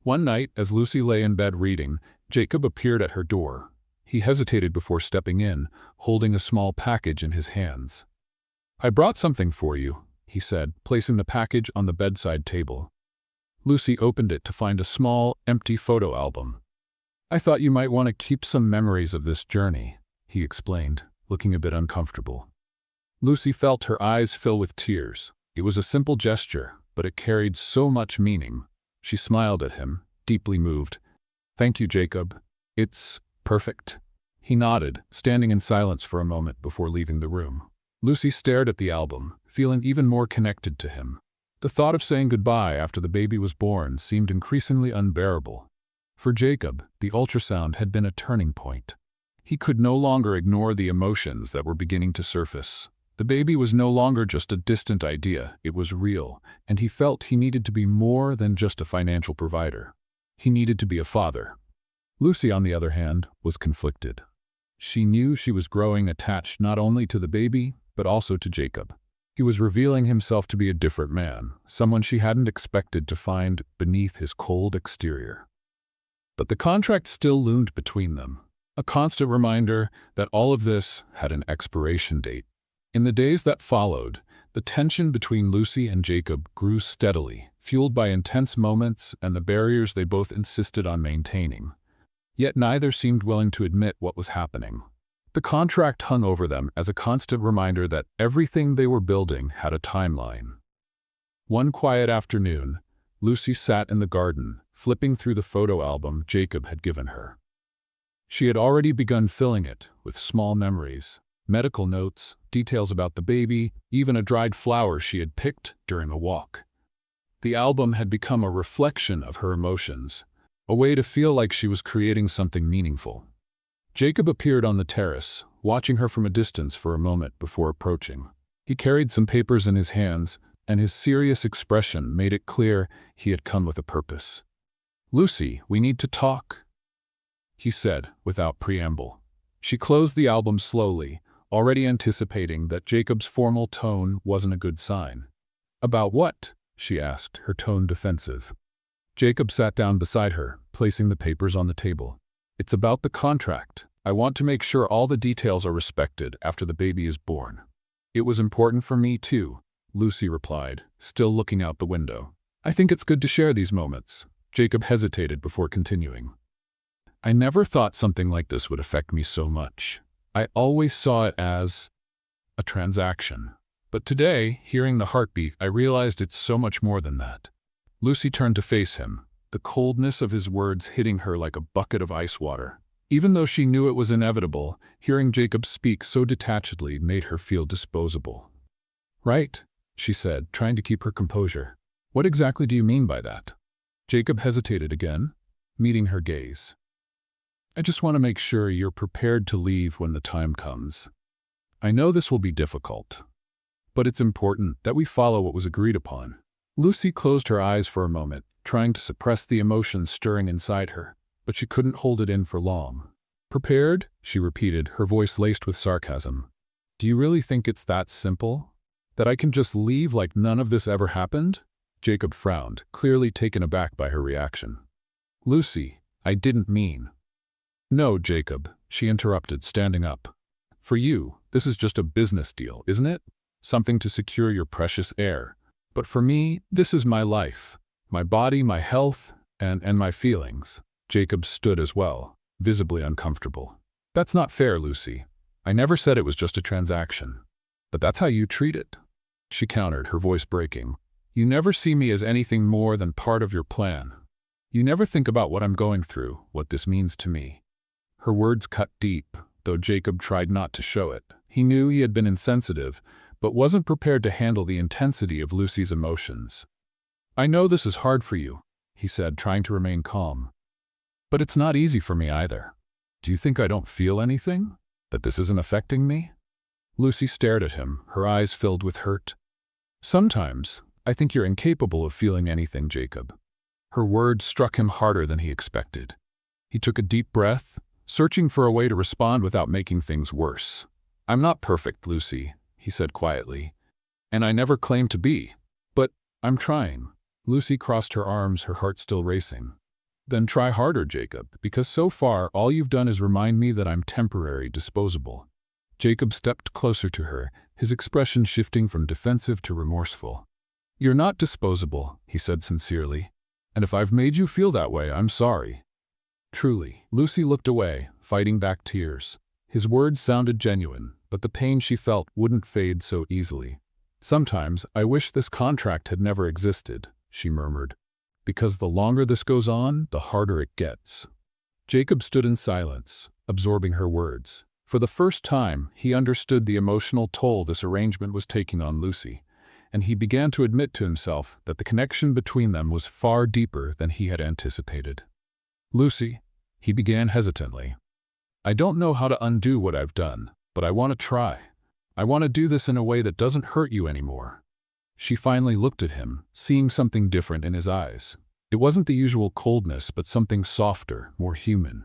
One night, as Lucy lay in bed reading, Jacob appeared at her door. He hesitated before stepping in, holding a small package in his hands. "I brought something for you," he said, placing the package on the bedside table. Lucy opened it to find a small, empty photo album. "I thought you might want to keep some memories of this journey," he explained, looking a bit uncomfortable. Lucy felt her eyes fill with tears. It was a simple gesture, but it carried so much meaning. She smiled at him, deeply moved. "Thank you, Jacob. It's perfect." He nodded, standing in silence for a moment before leaving the room. Lucy stared at the album, feeling even more connected to him. The thought of saying goodbye after the baby was born seemed increasingly unbearable. For Jacob, the ultrasound had been a turning point. He could no longer ignore the emotions that were beginning to surface. The baby was no longer just a distant idea, it was real, and he felt he needed to be more than just a financial provider. He needed to be a father. Lucy, on the other hand, was conflicted. She knew she was growing attached not only to the baby, but also to Jacob. He was revealing himself to be a different man, someone she hadn't expected to find beneath his cold exterior. But the contract still loomed between them, a constant reminder that all of this had an expiration date. In the days that followed, the tension between Lucy and Jacob grew steadily, fueled by intense moments and the barriers they both insisted on maintaining. Yet neither seemed willing to admit what was happening. The contract hung over them as a constant reminder that everything they were building had a timeline. One quiet afternoon, Lucy sat in the garden, flipping through the photo album Jacob had given her. She had already begun filling it with small memories, medical notes, details about the baby, even a dried flower she had picked during a walk. The album had become a reflection of her emotions, a way to feel like she was creating something meaningful. Jacob appeared on the terrace, watching her from a distance for a moment before approaching. He carried some papers in his hands, and his serious expression made it clear he had come with a purpose. "Lucy, we need to talk," he said, without preamble. She closed the album slowly, already anticipating that Jacob's formal tone wasn't a good sign. "About what?" she asked, her tone defensive. Jacob sat down beside her, placing the papers on the table. "It's about the contract. I want to make sure all the details are respected after the baby is born." "It was important for me too," Lucy replied, still looking out the window. "I think it's good to share these moments." Jacob hesitated before continuing. "I never thought something like this would affect me so much. I always saw it as a transaction. But today, hearing the heartbeat, I realized it's so much more than that." Lucy turned to face him, the coldness of his words hitting her like a bucket of ice water. Even though she knew it was inevitable, hearing Jacob speak so detachedly made her feel disposable. "Right," she said, trying to keep her composure. "What exactly do you mean by that?" Jacob hesitated again, meeting her gaze. "I just want to make sure you're prepared to leave when the time comes. I know this will be difficult, but it's important that we follow what was agreed upon." Lucy closed her eyes for a moment, trying to suppress the emotion stirring inside her, but she couldn't hold it in for long. "Prepared?" she repeated, her voice laced with sarcasm. "Do you really think it's that simple? That I can just leave like none of this ever happened?" Jacob frowned, clearly taken aback by her reaction. "Lucy, I didn't mean—" "No, Jacob," she interrupted, standing up. "For you, this is just a business deal, isn't it? Something to secure your precious heir. But for me, this is my life. My body, my health, And my feelings. Jacob stood as well, visibly uncomfortable. That's not fair, Lucy. I never said it was just a transaction. But that's how you treat it. She countered, her voice breaking. You never see me as anything more than part of your plan. You never think about what I'm going through, what this means to me. Her words cut deep, though Jacob tried not to show it. He knew he had been insensitive, but wasn't prepared to handle the intensity of Lucy's emotions. I know this is hard for you, he said, trying to remain calm. But it's not easy for me either. Do you think I don't feel anything? That this isn't affecting me? Lucy stared at him, her eyes filled with hurt. Sometimes, I think you're incapable of feeling anything, Jacob. Her words struck him harder than he expected. He took a deep breath, searching for a way to respond without making things worse. I'm not perfect, Lucy, he said quietly, and I never claimed to be. But I'm trying. Lucy crossed her arms, her heart still racing. Then try harder, Jacob, because so far all you've done is remind me that I'm temporary, disposable. Jacob stepped closer to her, his expression shifting from defensive to remorseful. You're not disposable, he said sincerely. And if I've made you feel that way, I'm sorry. Truly. Lucy looked away, fighting back tears. His words sounded genuine, but the pain she felt wouldn't fade so easily. Sometimes I wish this contract had never existed, she murmured. Because the longer this goes on, the harder it gets. Jacob stood in silence, absorbing her words. For the first time, he understood the emotional toll this arrangement was taking on Lucy, and he began to admit to himself that the connection between them was far deeper than he had anticipated. Lucy, he began hesitantly. I don't know how to undo what I've done, but I want to try. I want to do this in a way that doesn't hurt you anymore. She finally looked at him, seeing something different in his eyes. It wasn't the usual coldness, but something softer, more human.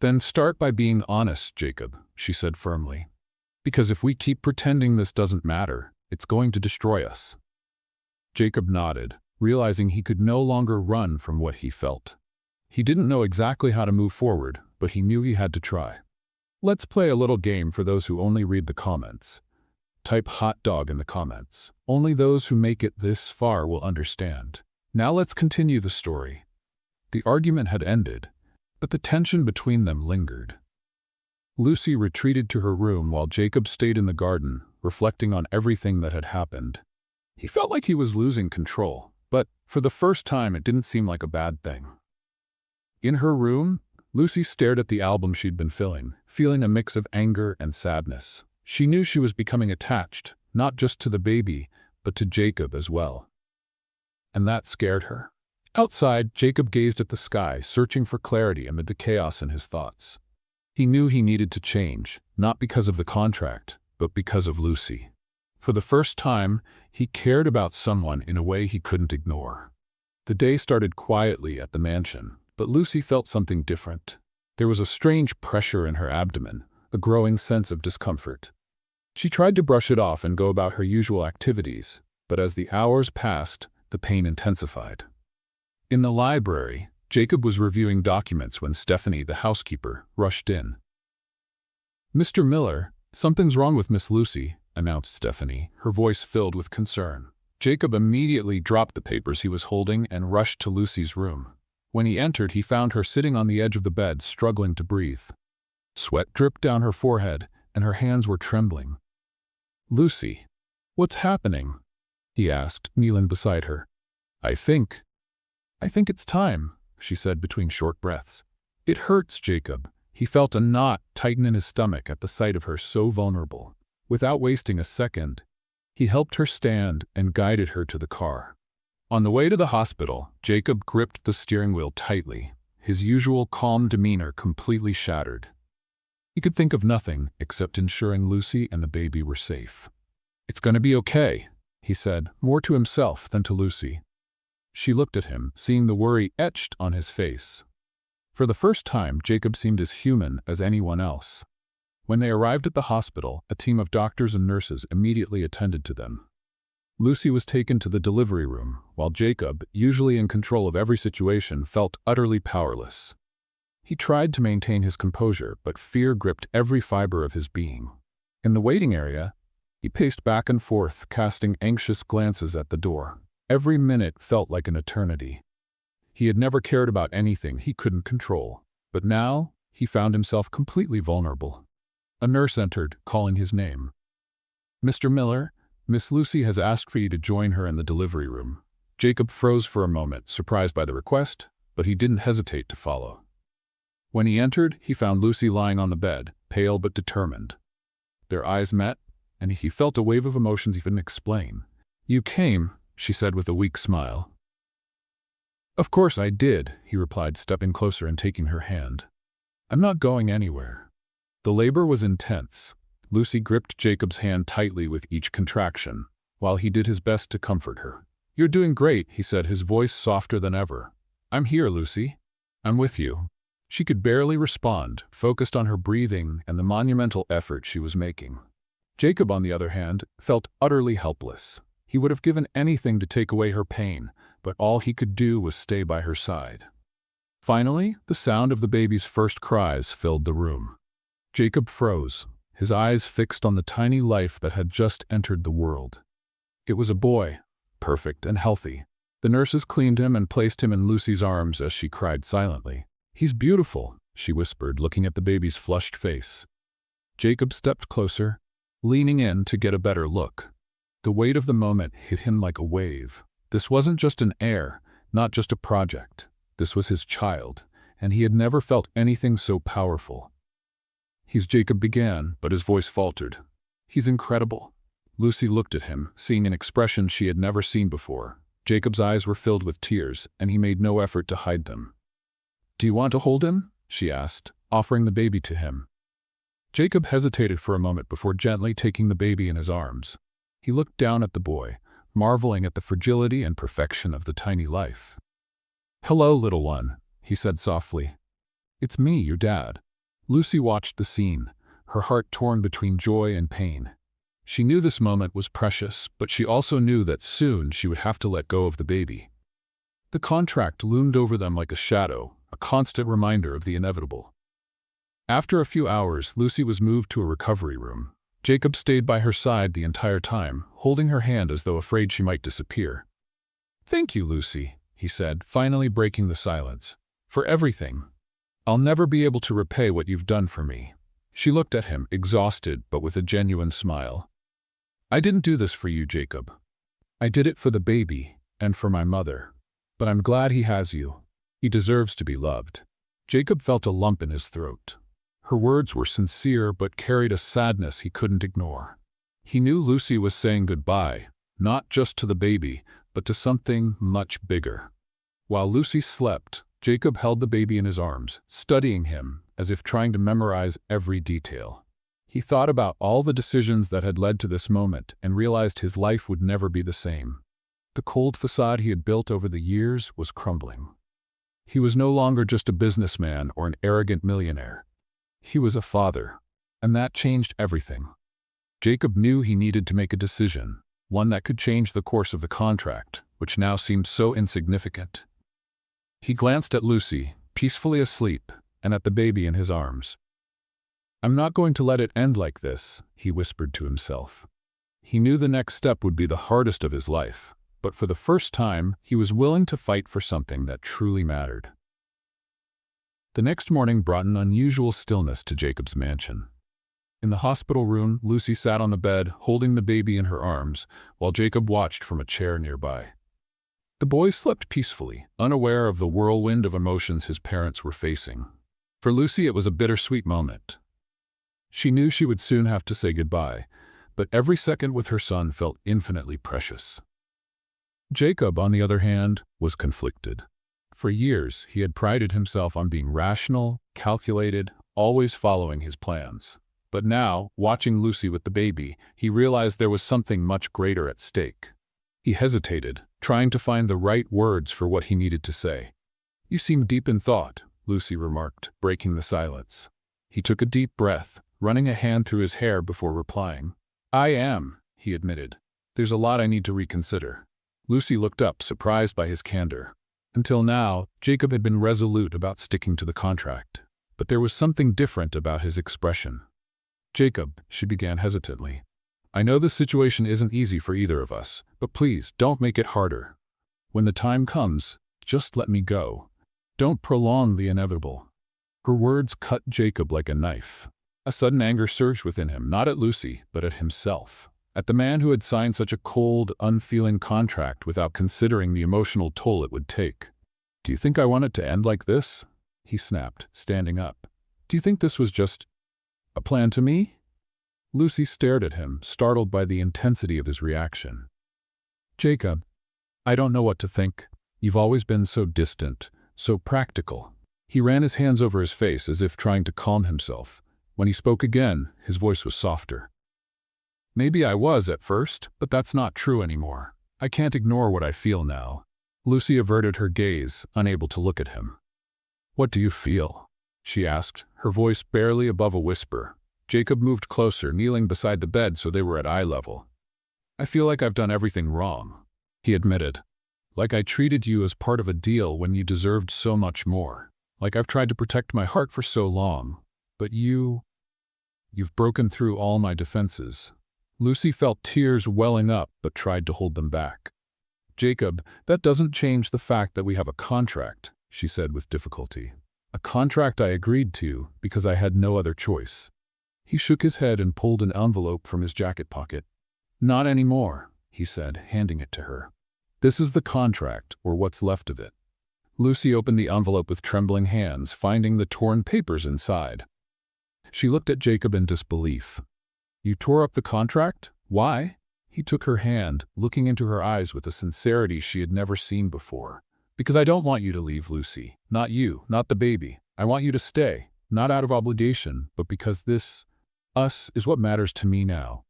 Then start by being honest, Jacob, she said firmly. Because if we keep pretending this doesn't matter, it's going to destroy us. Jacob nodded, realizing he could no longer run from what he felt. He didn't know exactly how to move forward, but he knew he had to try. Let's play a little game for those who only read the comments. Type hot dog in the comments. Only those who make it this far will understand. Now let's continue the story. The argument had ended, but the tension between them lingered. Lucy retreated to her room while Jacob stayed in the garden, reflecting on everything that had happened. He felt like he was losing control, but for the first time it didn't seem like a bad thing. In her room, Lucy stared at the album she'd been filling, feeling a mix of anger and sadness. She knew she was becoming attached, not just to the baby, but to Jacob as well. And that scared her. Outside, Jacob gazed at the sky, searching for clarity amid the chaos in his thoughts. He knew he needed to change, not because of the contract, but because of Lucy. For the first time, he cared about someone in a way he couldn't ignore. The day started quietly at the mansion, but Lucy felt something different. There was a strange pressure in her abdomen, a growing sense of discomfort. She tried to brush it off and go about her usual activities, but as the hours passed, the pain intensified. In the library, Jacob was reviewing documents when Stephanie, the housekeeper, rushed in. Mr. Miller, something's wrong with Miss Lucy, announced Stephanie, her voice filled with concern. Jacob immediately dropped the papers he was holding and rushed to Lucy's room. When he entered, he found her sitting on the edge of the bed, struggling to breathe. Sweat dripped down her forehead, and her hands were trembling. Lucy, what's happening? He asked, kneeling beside her. I think it's time, she said between short breaths. It hurts, Jacob. He felt a knot tighten in his stomach at the sight of her so vulnerable. Without wasting a second, he helped her stand and guided her to the car. On the way to the hospital, Jacob gripped the steering wheel tightly, his usual calm demeanor completely shattered. He could think of nothing except ensuring Lucy and the baby were safe. It's going to be okay, he said, more to himself than to Lucy. She looked at him, seeing the worry etched on his face. For the first time, Jacob seemed as human as anyone else. When they arrived at the hospital, a team of doctors and nurses immediately attended to them. Lucy was taken to the delivery room, while Jacob, usually in control of every situation, felt utterly powerless. He tried to maintain his composure, but fear gripped every fiber of his being. In the waiting area, he paced back and forth, casting anxious glances at the door. Every minute felt like an eternity. He had never cared about anything he couldn't control, but now he found himself completely vulnerable. A nurse entered, calling his name. "Mr. Miller, Miss Lucy has asked for you to join her in the delivery room." Jacob froze for a moment, surprised by the request, but he didn't hesitate to follow. When he entered, he found Lucy lying on the bed, pale but determined. Their eyes met, and he felt a wave of emotions he couldn't explain. "You came," she said with a weak smile. "Of course I did," he replied, stepping closer and taking her hand. "I'm not going anywhere." The labor was intense. Lucy gripped Jacob's hand tightly with each contraction, while he did his best to comfort her. "You're doing great," he said, his voice softer than ever. "I'm here, Lucy. I'm with you." She could barely respond, focused on her breathing and the monumental effort she was making. Jacob, on the other hand, felt utterly helpless. He would have given anything to take away her pain, but all he could do was stay by her side. Finally, the sound of the baby's first cries filled the room. Jacob froze, his eyes fixed on the tiny life that had just entered the world. It was a boy, perfect and healthy. The nurses cleaned him and placed him in Lucy's arms as she cried silently. "He's beautiful," she whispered, looking at the baby's flushed face. Jacob stepped closer, leaning in to get a better look. The weight of the moment hit him like a wave. This wasn't just an heir, not just a project. This was his child, and he had never felt anything so powerful. Jacob began, but his voice faltered. "He's incredible." Lucy looked at him, seeing an expression she had never seen before. Jacob's eyes were filled with tears, and he made no effort to hide them. "Do you want to hold him?" she asked, offering the baby to him. Jacob hesitated for a moment before gently taking the baby in his arms. He looked down at the boy, marveling at the fragility and perfection of the tiny life. "Hello, little one," he said softly. "It's me, your dad." Lucy watched the scene, her heart torn between joy and pain. She knew this moment was precious, but she also knew that soon she would have to let go of the baby. The contract loomed over them like a shadow, a constant reminder of the inevitable. After a few hours, Lucy was moved to a recovery room. Jacob stayed by her side the entire time, holding her hand as though afraid she might disappear. "Thank you, Lucy," he said, finally breaking the silence. "For everything. I'll never be able to repay what you've done for me." She looked at him, exhausted but with a genuine smile. "I didn't do this for you, Jacob. I did it for the baby and for my mother. But I'm glad he has you. He deserves to be loved." Jacob felt a lump in his throat. Her words were sincere but carried a sadness he couldn't ignore. He knew Lucy was saying goodbye, not just to the baby, but to something much bigger. While Lucy slept, Jacob held the baby in his arms, studying him as if trying to memorize every detail. He thought about all the decisions that had led to this moment and realized his life would never be the same. The cold facade he had built over the years was crumbling. He was no longer just a businessman or an arrogant millionaire. He was a father, and that changed everything. Jacob knew he needed to make a decision, one that could change the course of the contract, which now seemed so insignificant. He glanced at Lucy, peacefully asleep, and at the baby in his arms. "I'm not going to let it end like this," he whispered to himself. He knew the next step would be the hardest of his life, but for the first time, he was willing to fight for something that truly mattered. The next morning brought an unusual stillness to Jacob's mansion. In the hospital room, Lucy sat on the bed, holding the baby in her arms, while Jacob watched from a chair nearby. The boy slept peacefully, unaware of the whirlwind of emotions his parents were facing. For Lucy, it was a bittersweet moment. She knew she would soon have to say goodbye, but every second with her son felt infinitely precious. Jacob, on the other hand, was conflicted. For years, he had prided himself on being rational, calculated, always following his plans. But now, watching Lucy with the baby, he realized there was something much greater at stake. He hesitated, trying to find the right words for what he needed to say. "You seem deep in thought," Lucy remarked, breaking the silence. He took a deep breath, running a hand through his hair before replying. "I am," he admitted. "There's a lot I need to reconsider." Lucy looked up, surprised by his candor. Until now, Jacob had been resolute about sticking to the contract. But there was something different about his expression. "Jacob," she began hesitantly, "I know this situation isn't easy for either of us, but please don't make it harder. When the time comes, Just let me go. Don't prolong the inevitable." Her words cut Jacob like a knife. A sudden anger surged within him, not at Lucy, but at himself. At the man who had signed such a cold, unfeeling contract without considering the emotional toll it would take. "Do you think I want it to end like this?" he snapped, standing up. "Do you think this was just a plan to me?" Lucy stared at him, startled by the intensity of his reaction. "Jacob, I don't know what to think. You've always been so distant, so practical." He ran his hands over his face as if trying to calm himself. When he spoke again, his voice was softer. "Maybe I was at first, but that's not true anymore. I can't ignore what I feel now." Lucy averted her gaze, unable to look at him. "What do you feel?" she asked, her voice barely above a whisper. Jacob moved closer, kneeling beside the bed so they were at eye level. "I feel like I've done everything wrong," he admitted. "Like I treated you as part of a deal when you deserved so much more. Like I've tried to protect my heart for so long. But you've broken through all my defenses." Lucy felt tears welling up but tried to hold them back. "Jacob, that doesn't change the fact that we have a contract," she said with difficulty. "A contract I agreed to because I had no other choice." He shook his head and pulled an envelope from his jacket pocket. "Not anymore," he said, handing it to her. "This is the contract, or what's left of it." Lucy opened the envelope with trembling hands, finding the torn papers inside. She looked at Jacob in disbelief. "You tore up the contract? Why?" He took her hand, looking into her eyes with a sincerity she had never seen before. "Because I don't want you to leave, Lucy. Not you, not the baby. I want you to stay, not out of obligation, but because us, is what matters to me now."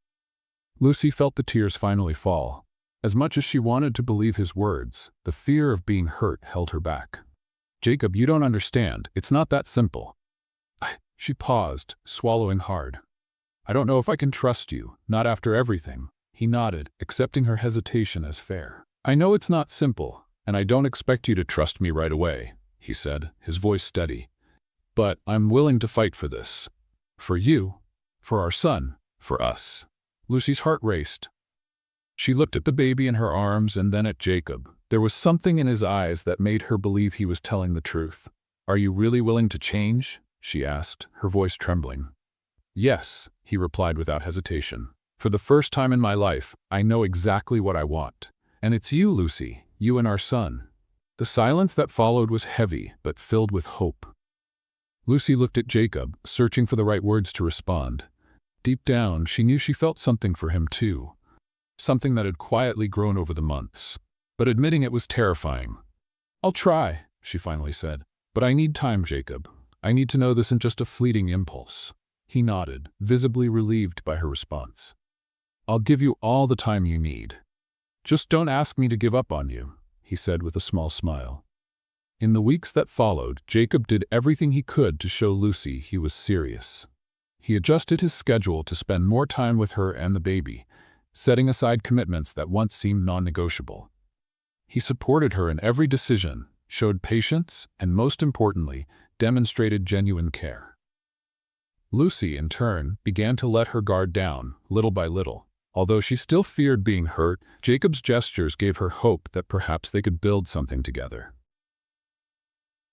Lucy felt the tears finally fall. As much as she wanted to believe his words, the fear of being hurt held her back. "Jacob, you don't understand. It's not that simple." She paused, swallowing hard. "I don't know if I can trust you, not after everything." He nodded, accepting her hesitation as fair. "I know it's not simple, and I don't expect you to trust me right away," he said, his voice steady. "But I'm willing to fight for this. For you, for our son, for us." Lucy's heart raced. She looked at the baby in her arms and then at Jacob. There was something in his eyes that made her believe he was telling the truth. "Are you really willing to change?" she asked, her voice trembling. "Yes," he replied without hesitation. "For the first time in my life, I know exactly what I want. And it's you, Lucy, you and our son." The silence that followed was heavy, but filled with hope. Lucy looked at Jacob, searching for the right words to respond. Deep down, she knew she felt something for him too. Something that had quietly grown over the months. But admitting it was terrifying. "I'll try," she finally said. "But I need time, Jacob. I need to know this isn't just a fleeting impulse." He nodded, visibly relieved by her response. "I'll give you all the time you need. Just don't ask me to give up on you," he said with a small smile. In the weeks that followed, Jacob did everything he could to show Lucy he was serious. He adjusted his schedule to spend more time with her and the baby, setting aside commitments that once seemed non-negotiable. He supported her in every decision, showed patience, and most importantly, demonstrated genuine care. Lucy, in turn, began to let her guard down, little by little. Although she still feared being hurt, Jacob's gestures gave her hope that perhaps they could build something together.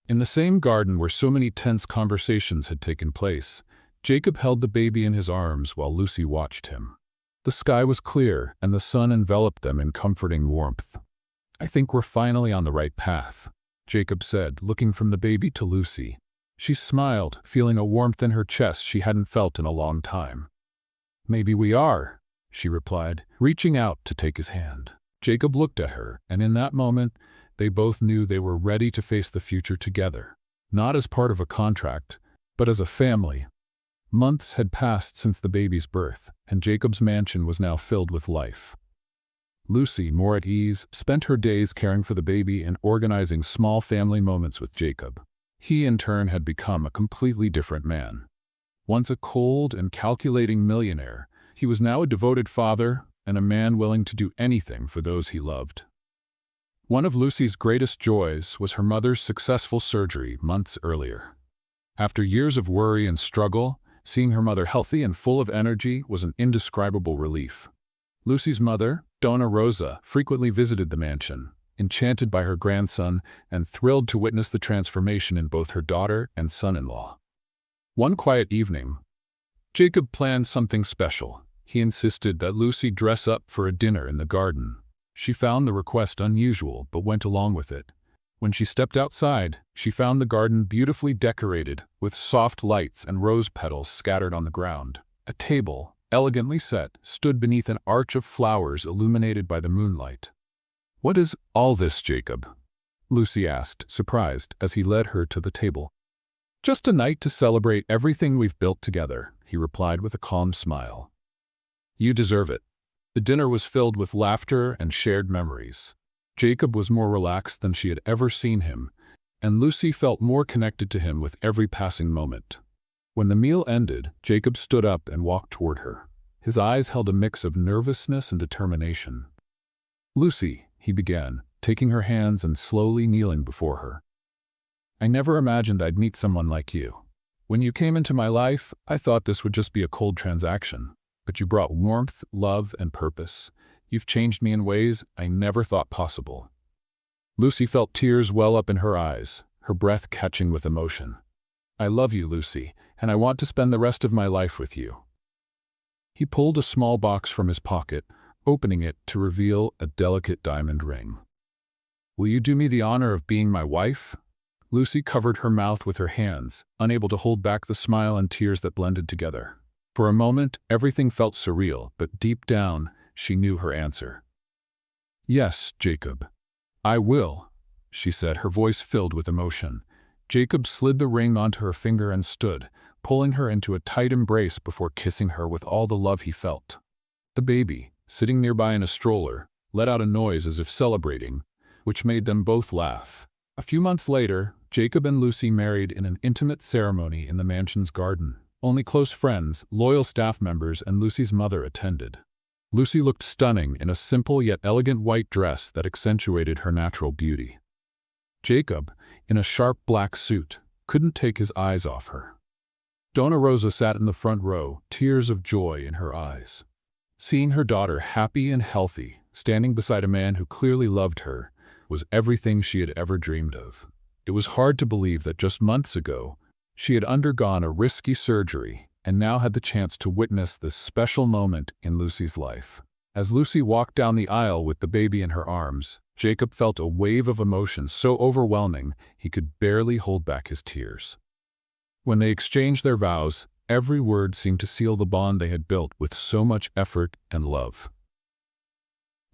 In the same garden where so many tense conversations had taken place, Jacob held the baby in his arms while Lucy watched him. The sky was clear, and the sun enveloped them in comforting warmth. "I think we're finally on the right path," Jacob said, looking from the baby to Lucy. She smiled, feeling a warmth in her chest she hadn't felt in a long time. "Maybe we are," she replied, reaching out to take his hand. Jacob looked at her, and in that moment, they both knew they were ready to face the future together. Not as part of a contract, but as a family. Months had passed since the baby's birth, and Jacob's mansion was now filled with life. Lucy, more at ease, spent her days caring for the baby and organizing small family moments with Jacob. He, in turn, had become a completely different man. Once a cold and calculating millionaire, he was now a devoted father and a man willing to do anything for those he loved. One of Lucy's greatest joys was her mother's successful surgery months earlier. After years of worry and struggle, seeing her mother healthy and full of energy was an indescribable relief. Lucy's mother, Donna Rosa, frequently visited the mansion, enchanted by her grandson and thrilled to witness the transformation in both her daughter and son-in-law. One quiet evening, Jacob planned something special. He insisted that Lucy dress up for a dinner in the garden. She found the request unusual, but went along with it. When she stepped outside, she found the garden beautifully decorated, with soft lights and rose petals scattered on the ground. A table, elegantly set, stood beneath an arch of flowers illuminated by the moonlight. "What is all this, Jacob?" Lucy asked, surprised, as he led her to the table. "Just a night to celebrate everything we've built together," he replied with a calm smile. "You deserve it." The dinner was filled with laughter and shared memories. Jacob was more relaxed than she had ever seen him, and Lucy felt more connected to him with every passing moment. When the meal ended, Jacob stood up and walked toward her. His eyes held a mix of nervousness and determination. "Lucy," he began, taking her hands and slowly kneeling before her. "I never imagined I'd meet someone like you. When you came into my life, I thought this would just be a cold transaction. But you brought warmth, love, and purpose. You've changed me in ways I never thought possible." Lucy felt tears well up in her eyes, her breath catching with emotion. "I love you, Lucy, and I want to spend the rest of my life with you." He pulled a small box from his pocket, opening it to reveal a delicate diamond ring. "Will you do me the honor of being my wife?" Lucy covered her mouth with her hands, unable to hold back the smile and tears that blended together. For a moment, everything felt surreal, but deep down, she knew her answer. "Yes, Jacob. I will," she said, her voice filled with emotion. Jacob slid the ring onto her finger and stood, pulling her into a tight embrace before kissing her with all the love he felt. The baby, sitting nearby in a stroller, let out a noise as if celebrating, which made them both laugh. A few months later, Jacob and Lucy married in an intimate ceremony in the mansion's garden. Only close friends, loyal staff members, and Lucy's mother attended. Lucy looked stunning in a simple yet elegant white dress that accentuated her natural beauty. Jacob, in a sharp black suit, couldn't take his eyes off her. Donna Rosa sat in the front row, tears of joy in her eyes. Seeing her daughter happy and healthy, standing beside a man who clearly loved her, was everything she had ever dreamed of. It was hard to believe that just months ago, she had undergone a risky surgery and now had the chance to witness this special moment in Lucy's life. As Lucy walked down the aisle with the baby in her arms, Jacob felt a wave of emotion so overwhelming he could barely hold back his tears. When they exchanged their vows, every word seemed to seal the bond they had built with so much effort and love.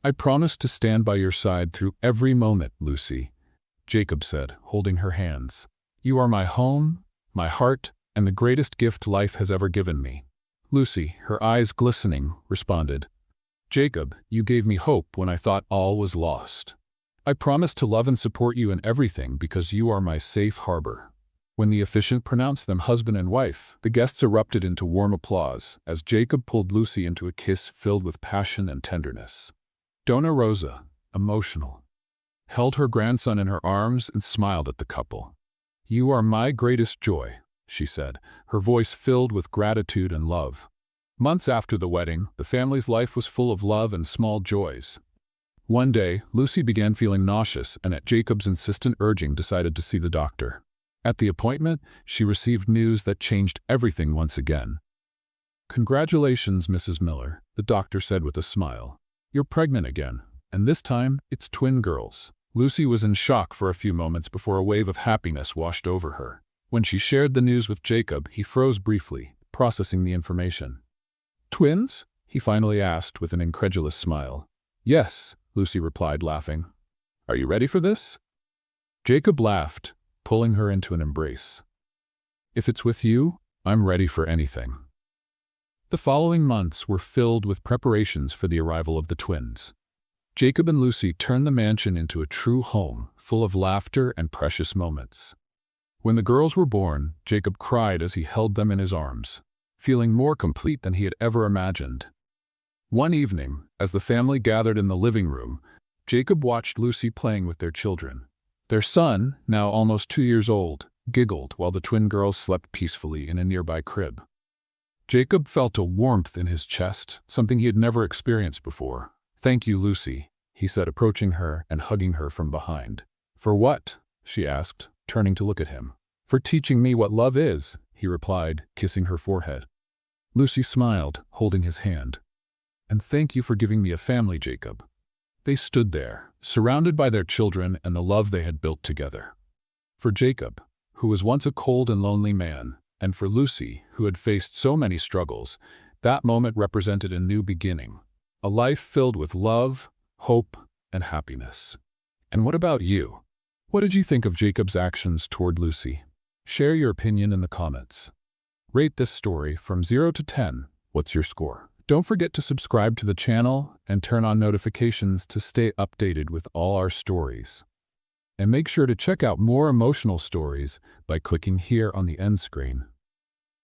"I promise to stand by your side through every moment, Lucy," Jacob said, holding her hands. "You are my home, my heart, and the greatest gift life has ever given me." Lucy, her eyes glistening, responded, "Jacob, you gave me hope when I thought all was lost. I promise to love and support you in everything because you are my safe harbor." When the officiant pronounced them husband and wife, the guests erupted into warm applause as Jacob pulled Lucy into a kiss filled with passion and tenderness. Donna Rosa, emotional, held her grandson in her arms and smiled at the couple. "You are my greatest joy," she said, her voice filled with gratitude and love. Months after the wedding, the family's life was full of love and small joys. One day, Lucy began feeling nauseous and at Jacob's insistent urging decided to see the doctor. At the appointment, she received news that changed everything once again. "Congratulations, Mrs. Miller," the doctor said with a smile. "You're pregnant again, and this time, it's twin girls." Lucy was in shock for a few moments before a wave of happiness washed over her. When she shared the news with Jacob, he froze briefly, processing the information. "Twins?" he finally asked with an incredulous smile. "Yes," Lucy replied, laughing. "Are you ready for this?" Jacob laughed, pulling her into an embrace. "If it's with you, I'm ready for anything." The following months were filled with preparations for the arrival of the twins. Jacob and Lucy turned the mansion into a true home, full of laughter and precious moments. When the girls were born, Jacob cried as he held them in his arms, feeling more complete than he had ever imagined. One evening, as the family gathered in the living room, Jacob watched Lucy playing with their children. Their son, now almost 2 years old, giggled while the twin girls slept peacefully in a nearby crib. Jacob felt a warmth in his chest, something he had never experienced before. "Thank you, Lucy," he said, approaching her and hugging her from behind. For what? She asked, turning to look at him. For teaching me what love is, he replied, kissing her forehead. Lucy smiled, holding his hand. And thank you for giving me a family, Jacob. They stood there, surrounded by their children and the love they had built together. For Jacob, who was once a cold and lonely man, and for Lucy, who had faced so many struggles, that moment represented a new beginning, a life filled with love, hope, and happiness. And what about you? What did you think of Jacob's actions toward Lucy? Share your opinion in the comments. Rate this story from 0 to 10. What's your score? Don't forget to subscribe to the channel and turn on notifications to stay updated with all our stories. And make sure to check out more emotional stories by clicking here on the end screen.